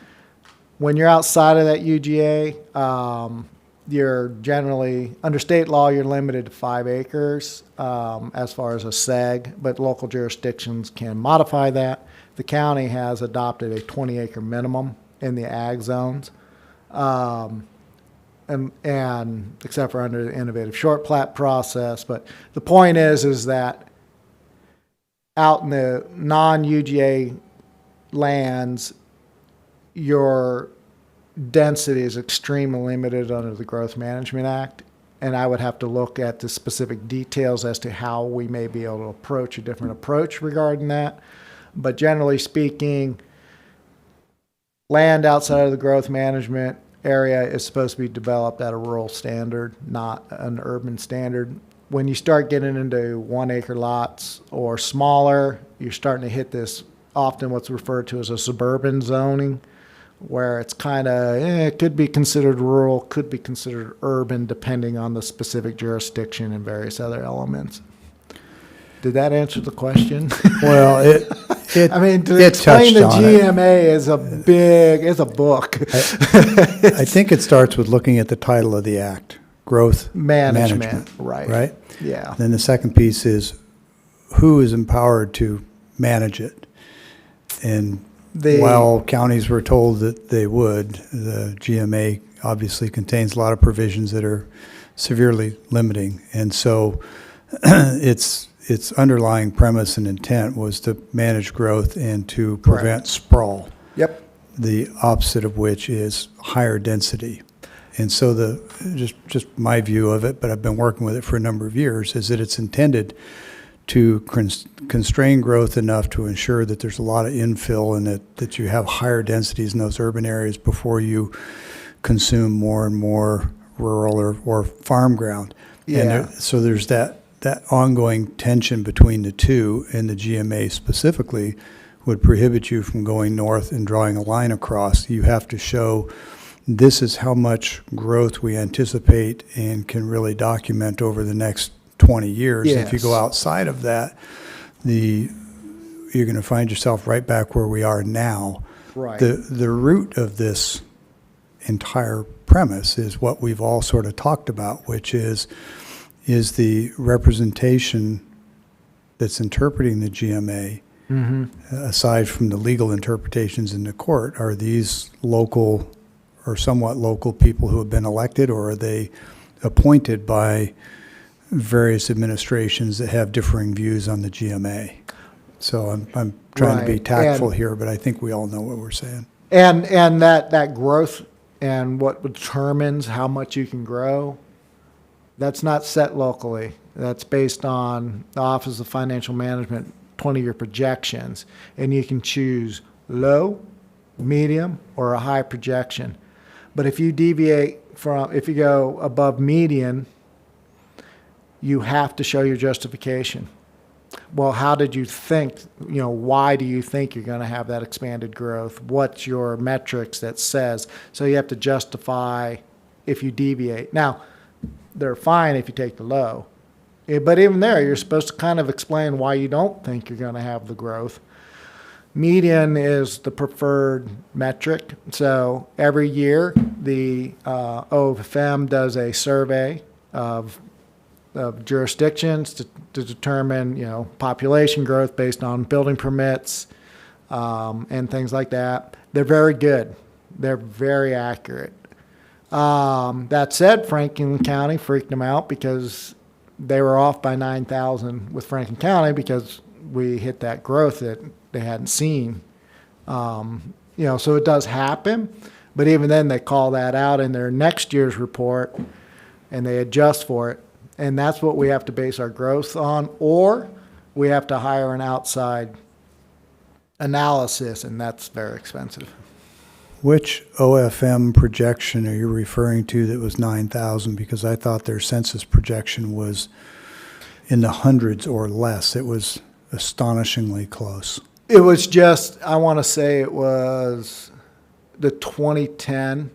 When you're outside of that UGA, you're generally, under state law, you're limited to 5 acres as far as a seg, but local jurisdictions can modify that. The county has adopted a 20-acre minimum in the ag zones. And except for under the innovative short plat process. But the point is that out in the non-UGA lands, your density is extremely limited under the Growth Management Act, and I would have to look at the specific details as to how we may be able to approach a different approach regarding that. But generally speaking, land outside of the growth management area is supposed to be developed at a rural standard, not an urban standard. When you start getting into 1 acre lots or smaller, you're starting to hit this, often what's referred to as a suburban zoning, where it's kind of, it could be considered rural, could be considered urban, depending on the specific jurisdiction and various other elements. Did that answer the question? Well, I mean, to it explain touched the on it. GMA is it's a book. I think it starts with looking at the title of the act, growth Management, right. Right? Yeah. Then the second piece is who is empowered to manage it? And while counties were told that they would, the GMA obviously contains a lot of provisions that are severely limiting. And so its underlying premise and intent was to manage growth and to prevent sprawl. Yep. The opposite of which is higher density. And so just my view of it, but I've been working with it for a number of years, is that it's intended to constrain growth enough to ensure that there's a lot of infill and that you have higher densities in those urban areas before you consume more and more rural or farm ground. Yeah. And so there's that ongoing tension between the two, and the GMA specifically would prohibit you from going north and drawing a line across. You have to show this is how much growth we anticipate and can really document over the next 20 years. Yes. If you go outside of that, you're going to find yourself right back where we are now. Right. The root of this entire premise is what we've all sort of talked about, which is the representation that's interpreting the GMA, aside from the legal interpretations in the court, are these local or somewhat local people who have been elected, or are they appointed by various administrations that have differing views on the GMA? So I'm trying to be Right. tactful And- here, but I think we all know what we're saying. And that growth and what determines how much you can grow, that's not set locally. That's based on the Office of Financial Management 20-year projections. And you can choose low, medium, or a high projection. But if you if you go above median, you have to show your justification. Well, how did you think, why do you think you're going to have that expanded growth? What's your metrics that says? So you have to justify if you deviate. Now, they're fine if you take the low. But even there, you're supposed to kind of explain why you don't think you're going to have the growth. Median is the preferred metric. So every year, the OFM does a survey of jurisdictions to determine, population growth based on building permits and things like that. They're very good. They're very accurate. That said, Franklin County freaked them out because they were off by 9,000 with Franklin County because we hit that growth that they hadn't seen. So it does happen, but even then they call that out in their next year's report and they adjust for it. And that's what we have to base our growth on, or we have to hire an outside analysis, and that's very expensive. Which OFM projection are you referring to that was 9,000? Because I thought their census projection was in the hundreds or less. It was astonishingly close. It was just, I want to say it was the 2010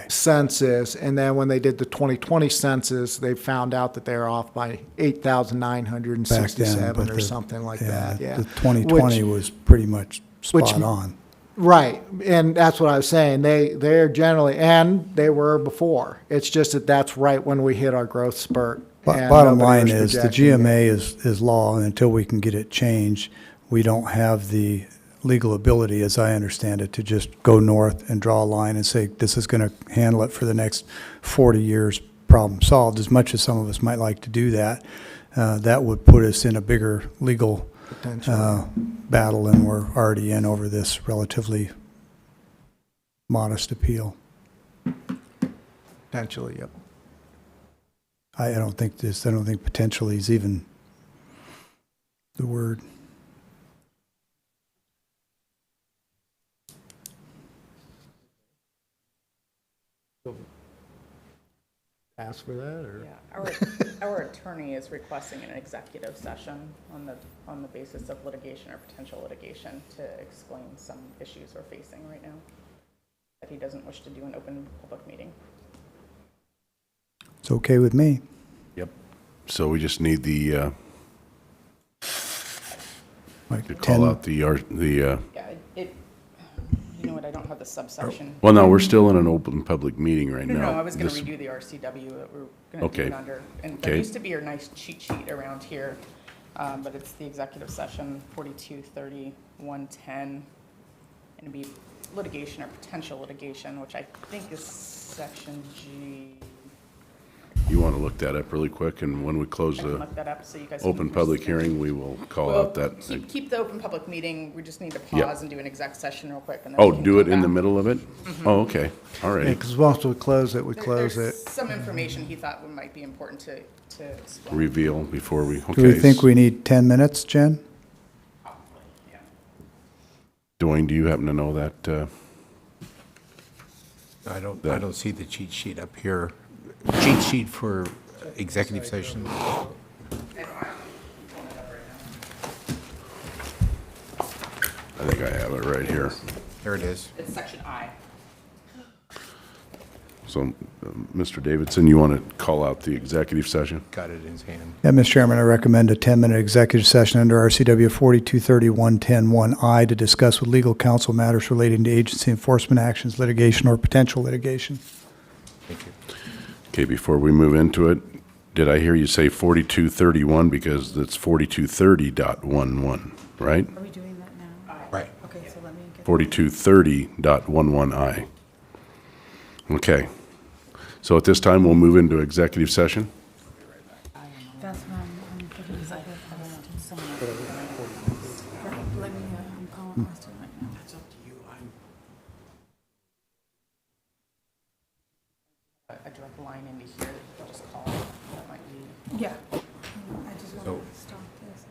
census, and then when they did the 2020 census, they found out that they were off by 8,967 or something like that. Yeah, the 2020 was pretty much spot on. Right, and that's what I was saying. They're generally, and they were before. It's just that that's right when we hit our growth spurt. And Bottom nobody line was is the projecting GMA it. is law, and until we can get it changed, we don't have the legal ability, as I understand it, to just go north and draw a line and say, this is going to handle it for the next 40 years, problem solved. As much as some of us might like to do that, that would put us in a bigger legal battle than we're already in over this relatively modest appeal. Potentially, yep. I don't think potentially is even the word. Ask for that, or? Yeah, our attorney is requesting an executive session on the basis of litigation or potential litigation to explain some issues we're facing right now, that he doesn't wish to do an open public meeting. It's okay with me. Yep. So we just need the, Like to 10 call out Yeah, you know what, I don't have the subsection. well, no, we're still in an open public meeting right No, now. I was gonna This- redo the RCW that we're gonna do Okay. it under. And there Okay. used to be a nice cheat sheet around here, but it's the executive session, 4230-110. And it'd be litigation or potential litigation, which I think is section G. You want to look that up really quick, and when we close I can the look that up so you guys can. open public hearing, we will call Well, out that. keep the open public meeting, we just need to Yeah. pause and do an exec session real quick. And then Oh, we can do go it in the back. middle of it? Oh, okay, all Yeah, right. because once we close it, we close There's it. some information he thought might be important to explain. Reveal before we, okay. Do we think we need 10 minutes, Jen? Yeah. Dwayne, do you happen to know that? I don't see the cheat sheet up here. Cheat sheet for executive session. I think I have it right here. There it is. It's section I. So, Mr. Davidson, you want to call out the executive session? Got it in his hand. Yeah, Mr. Chairman, I recommend a 10-minute executive session under RCW 4230-110-1I to discuss with legal counsel matters relating to agency enforcement actions, litigation, or potential litigation. Thank you. Okay, before we move into it, did I hear you say 4231 because it's 4230.11, right? Are we doing that now? Right. Okay, so let me get. 4230.11I. Okay. So at this time, we'll move into executive session. That's when I'm putting executive session. Let me, I'm calling Austin right now. That's up to you. A direct line into here, that you just call, that might be. Yeah. I just want So- to stop this.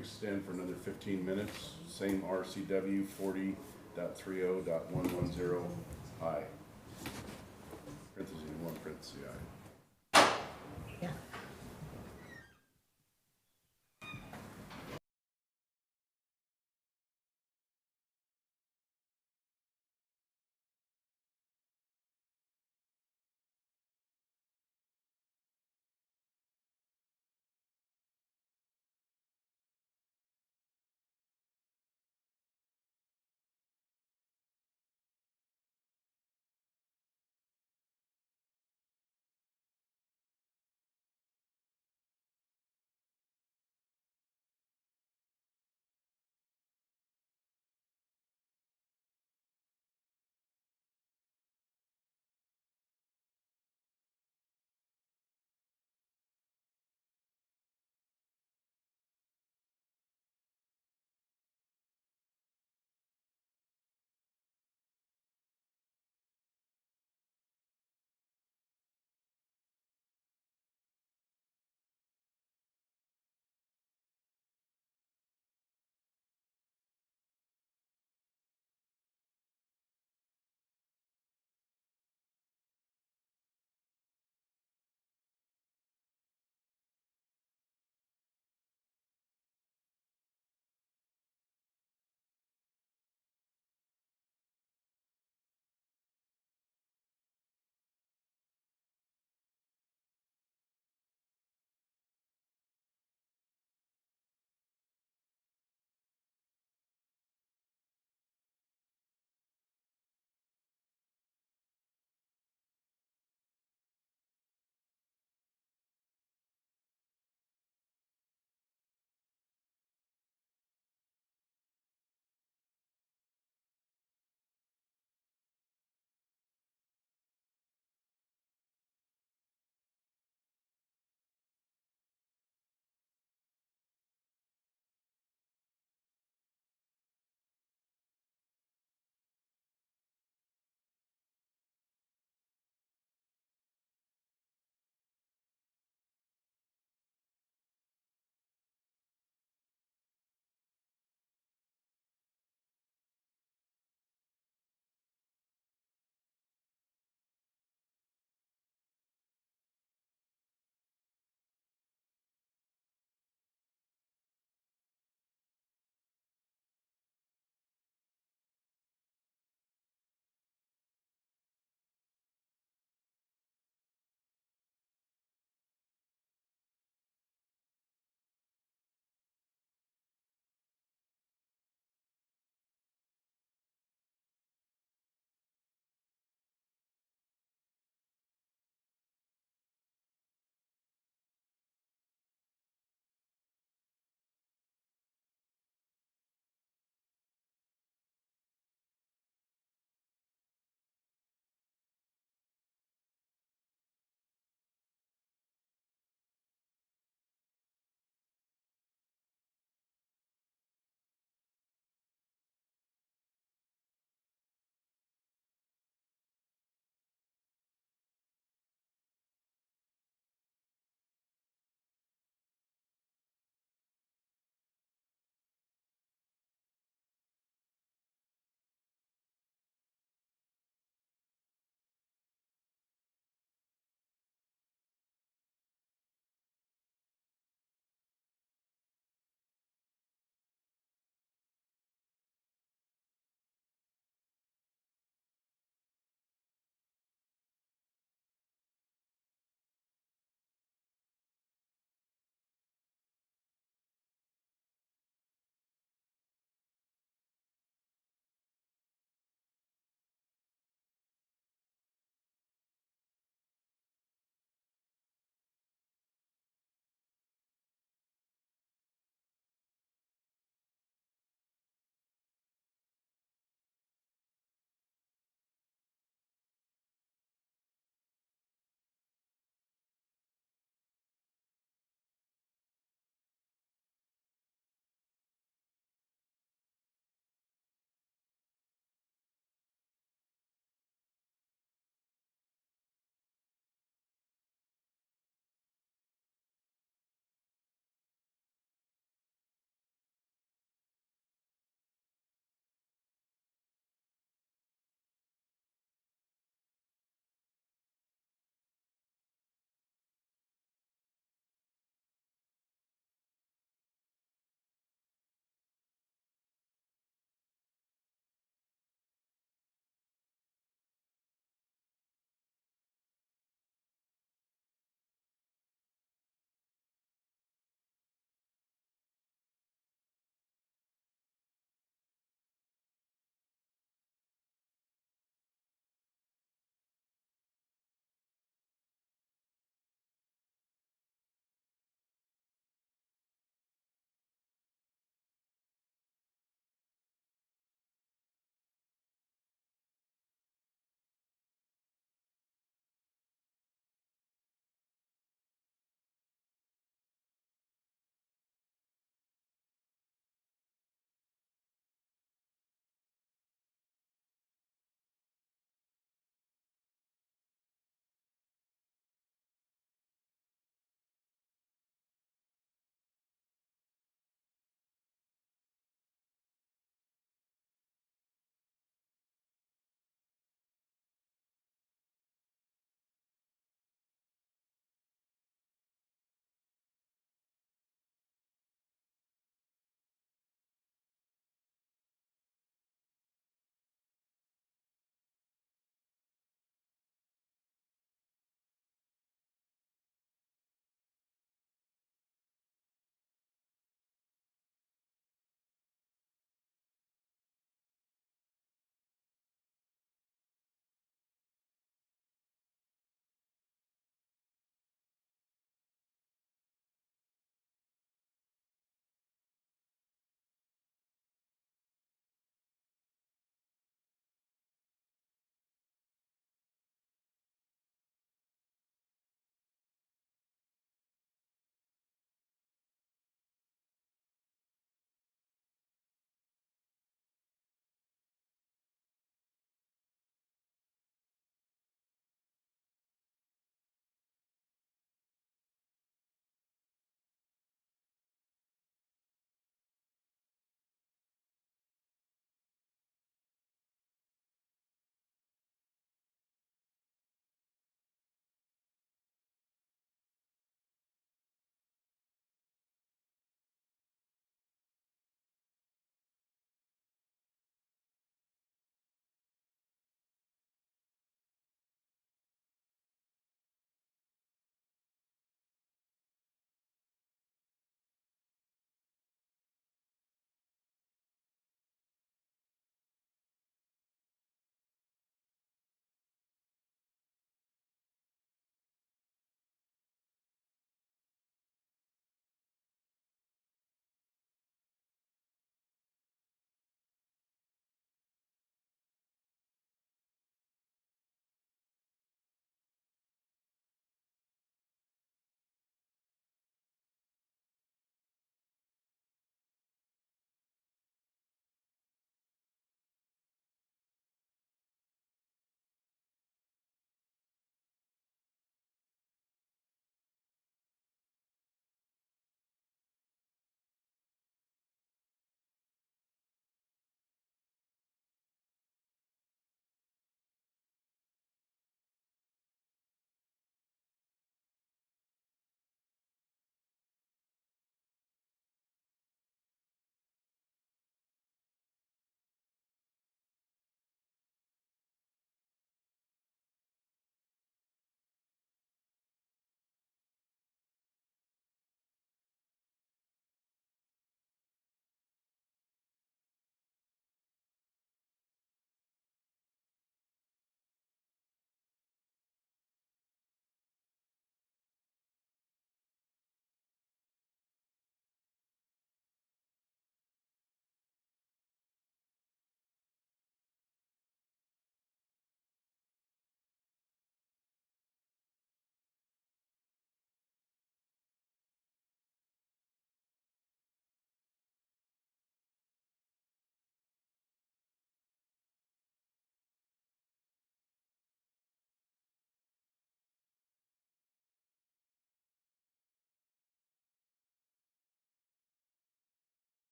Extend for another 15 minutes, same RCW 40.30.110I. Parentheses 1, parentheses I.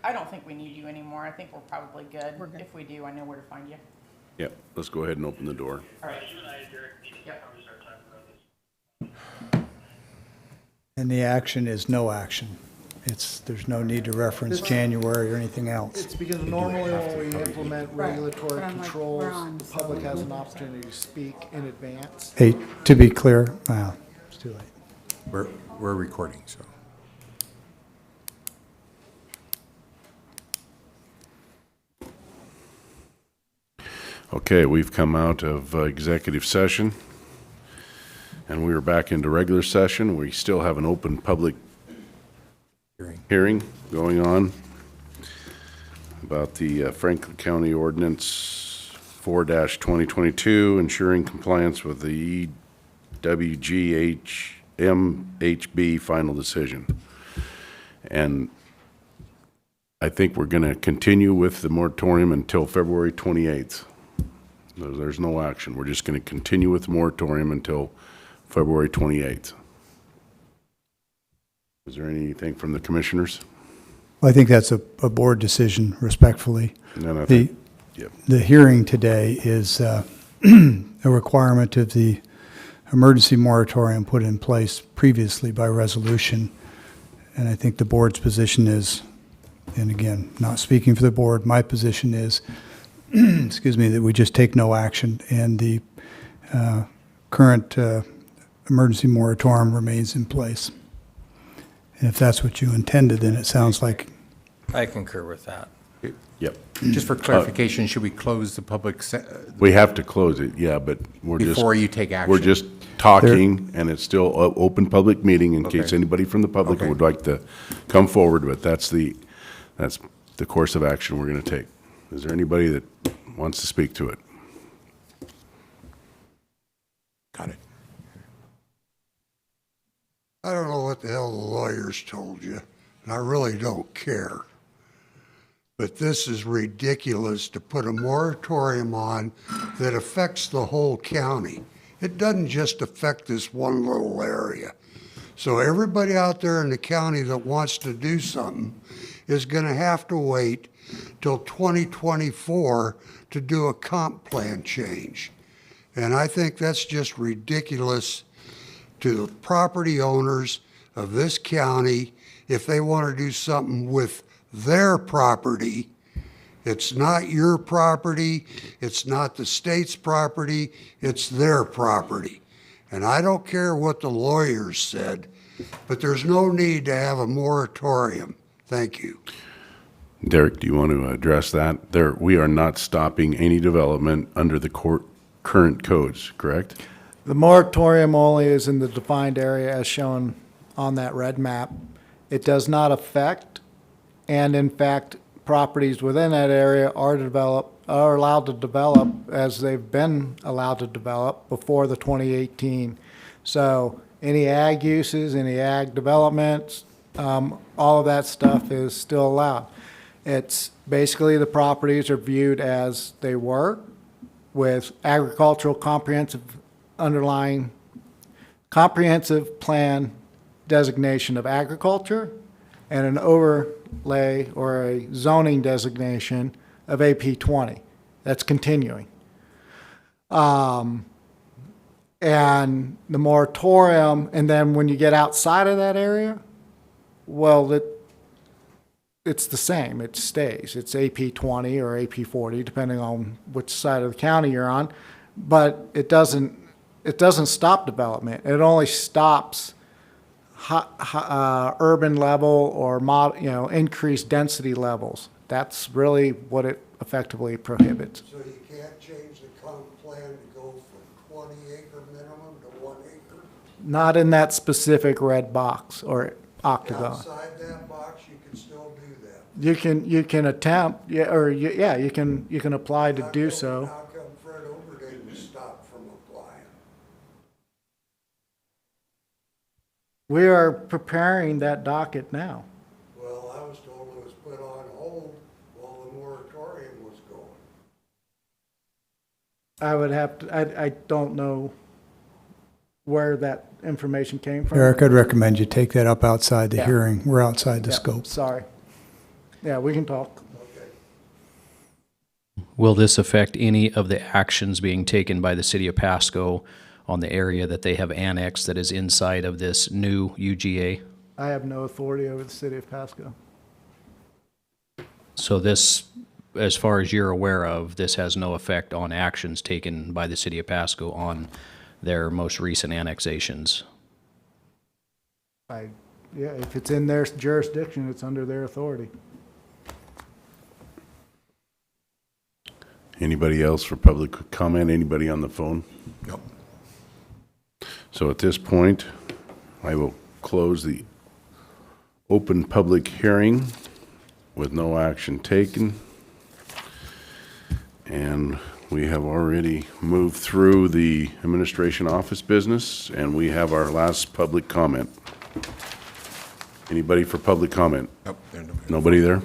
I don't think we need you anymore. I think we're probably good. We're good. If we do, I know where to find you. Yeah, let's go ahead and open the door. All right. And the action is no action. There's no need to reference January or anything else. It's because normally when we implement Right. regulatory But I'm like, controls, we're on, the so public we has move an it. opportunity to speak in advance. Hey, to be clear, it's too late. We're recording, so. Okay, we've come out of executive session, and we are back into regular session. We still have an open public hearing going on about the Franklin County Ordinance 4-2022, ensuring compliance with the EWGHMHB final decision. And I think we're going to continue with the moratorium until February 28th. There's no action. We're just going to continue with the moratorium until February 28th. Is there anything from the commissioners? I think that's a board decision, respectfully. And then I The, think, yep. the hearing today is a requirement of the emergency moratorium put in place previously by resolution. And I think the board's position is, and again, not speaking for the board, my position is, excuse me, that we just take no action and the current emergency moratorium remains in place. And if that's what you intended, then it sounds like, I concur with that. Yep. Just for clarification, should we close the public, We have to close it, yeah, but we're just. before you take action? We're just talking, and it's still an open public meeting in case Okay. anybody from the public Okay. would like to come forward, but that's the course of action we're going to take. Is there anybody that wants to speak to it? Got it. I don't know what the hell the lawyers told you, and I really don't care. But this is ridiculous to put a moratorium on that affects the whole county. It doesn't just affect this one little area. So everybody out there in the county that wants to do something is going to have to wait till 2024 to do a comp plan change. And I think that's just ridiculous to the property owners of this county if they want to do something with their property. It's not your property, it's not the state's property, it's their property. And I don't care what the lawyers said, but there's no need to have a moratorium. Thank you. Derek, do you want to address that? We are not stopping any development under the current codes, correct? The moratorium only is in the defined area as shown on that red map. It does not affect, and in fact, properties within that area are allowed to develop as they've been allowed to develop before the 2018. So any ag uses, any ag developments, all of that stuff is still allowed. It's basically the properties are viewed as they were with agricultural comprehensive plan designation of agriculture and an overlay or a zoning designation of AP 20. That's continuing. And the moratorium, and then when you get outside of that area, well, it's the same. It stays. It's AP 20 or AP 40, depending on which side of the county you're on. But it doesn't stop development. It only stops urban level or increased density levels. That's really what it effectively prohibits. So you can't change the comp plan to go from 20 acre minimum to 1 acre? Not in that specific red box or octagon. Outside that box, you can still do that. You can attempt, you can apply to do so. How come Fred Oberding was stopped from applying? We are preparing that docket now. Well, I was told it was put on hold while the moratorium was going. I would have to, I don't know where that information came from. Eric, I'd recommend you take that up outside the Yeah. hearing. We're outside the Yeah, scope. sorry. Yeah, we can talk. Will this affect any of the actions being taken by the city of Pasco on the area that they have annexed that is inside of this new UGA? I have no authority over the city of Pasco. So this, as far as you're aware of, this has no effect on actions taken by the city of Pasco on their most recent annexations? Yeah, if it's in their jurisdiction, it's under their authority. Anybody else for public comment? Anybody on the phone? Nope. So at this point, I will close the open public hearing with no action taken. And we have already moved through the administration office business, and we have our last public comment. Anybody for public comment? Nope. Nobody there?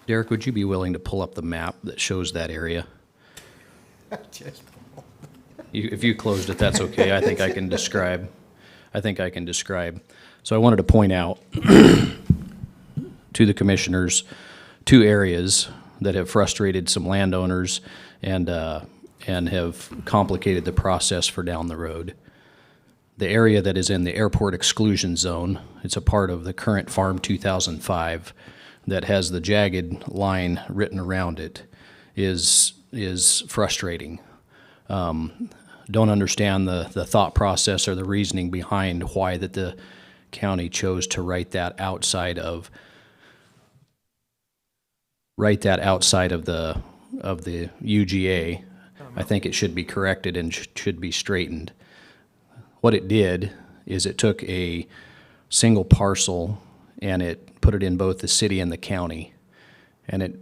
Derek, would you be willing to pull up the map that shows that area? If you closed it, that's okay. I think I can describe. So I wanted to point out to the commissioners two areas that have frustrated some landowners and have complicated the process for down the road. The area that is in the airport exclusion zone, it's a part of the current Farm 2005 that has the jagged line written around it, is frustrating. Don't understand the thought process or the reasoning behind why that the county chose to write that outside of the UGA. I think it should be corrected and should be straightened. What it did is it took a single parcel and it put it in both the city and the county, and it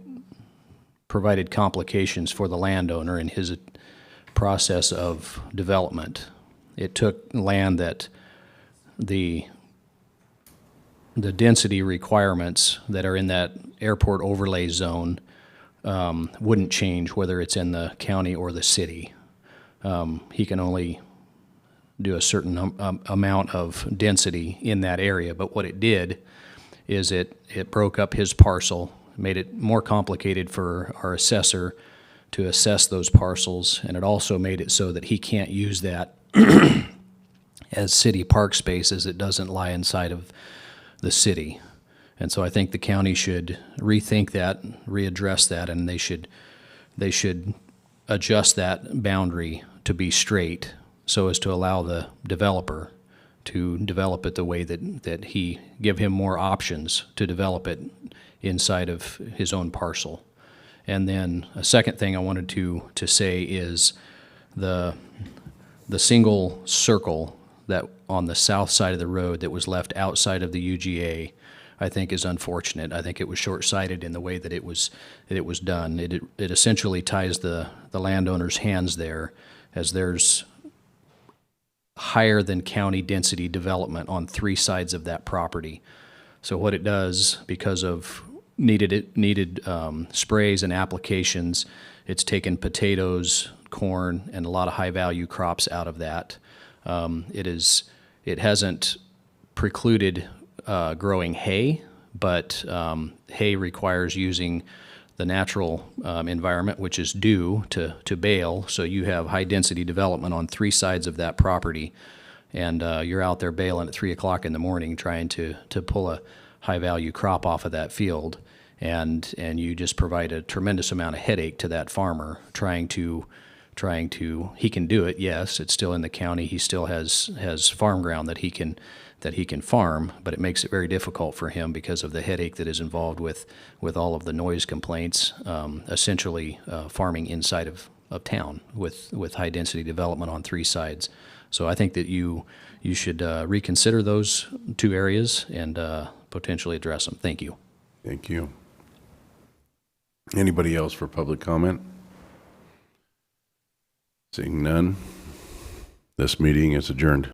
provided complications for the landowner in his process of development. It took land that the density requirements that are in that airport overlay zone wouldn't change whether it's in the county or the city. He can only do a certain amount of density in that area, but what it did is it broke up his parcel, made it more complicated for our assessor to assess those parcels, and it also made it so that he can't use that as city park space, as it doesn't lie inside of the city. And so I think the county should rethink that, readdress that, and they should adjust that boundary to be straight so as to allow the developer to develop it the way that he give him more options to develop it inside of his own parcel. And then a second thing I wanted to say is the single circle that on the south side of the road that was left outside of the UGA, I think is unfortunate. I think it was short-sighted in the way that it was done. It essentially ties the landowner's hands there, as there's higher than county density development on three sides of that property. So what it does, because of needed sprays and applications, it's taken potatoes, corn, and a lot of high-value crops out of that. It hasn't precluded growing hay, but hay requires using the natural environment, which is due to bale. So you have high-density development on three sides of that property, and you're out there baling at 3 o'clock in the morning trying to pull a high-value crop off of that field, and you just provide a tremendous amount of headache to that farmer trying to, he can do it, yes, it's still in the county, he still has farm ground that he can farm, but it makes it very difficult for him because of the headache that is involved with all of the noise complaints, essentially farming inside of town with high-density development on three sides. So I think that you should reconsider those two areas and potentially address them. Thank you. Thank you. Anybody else for public comment? Seeing none, this meeting is adjourned.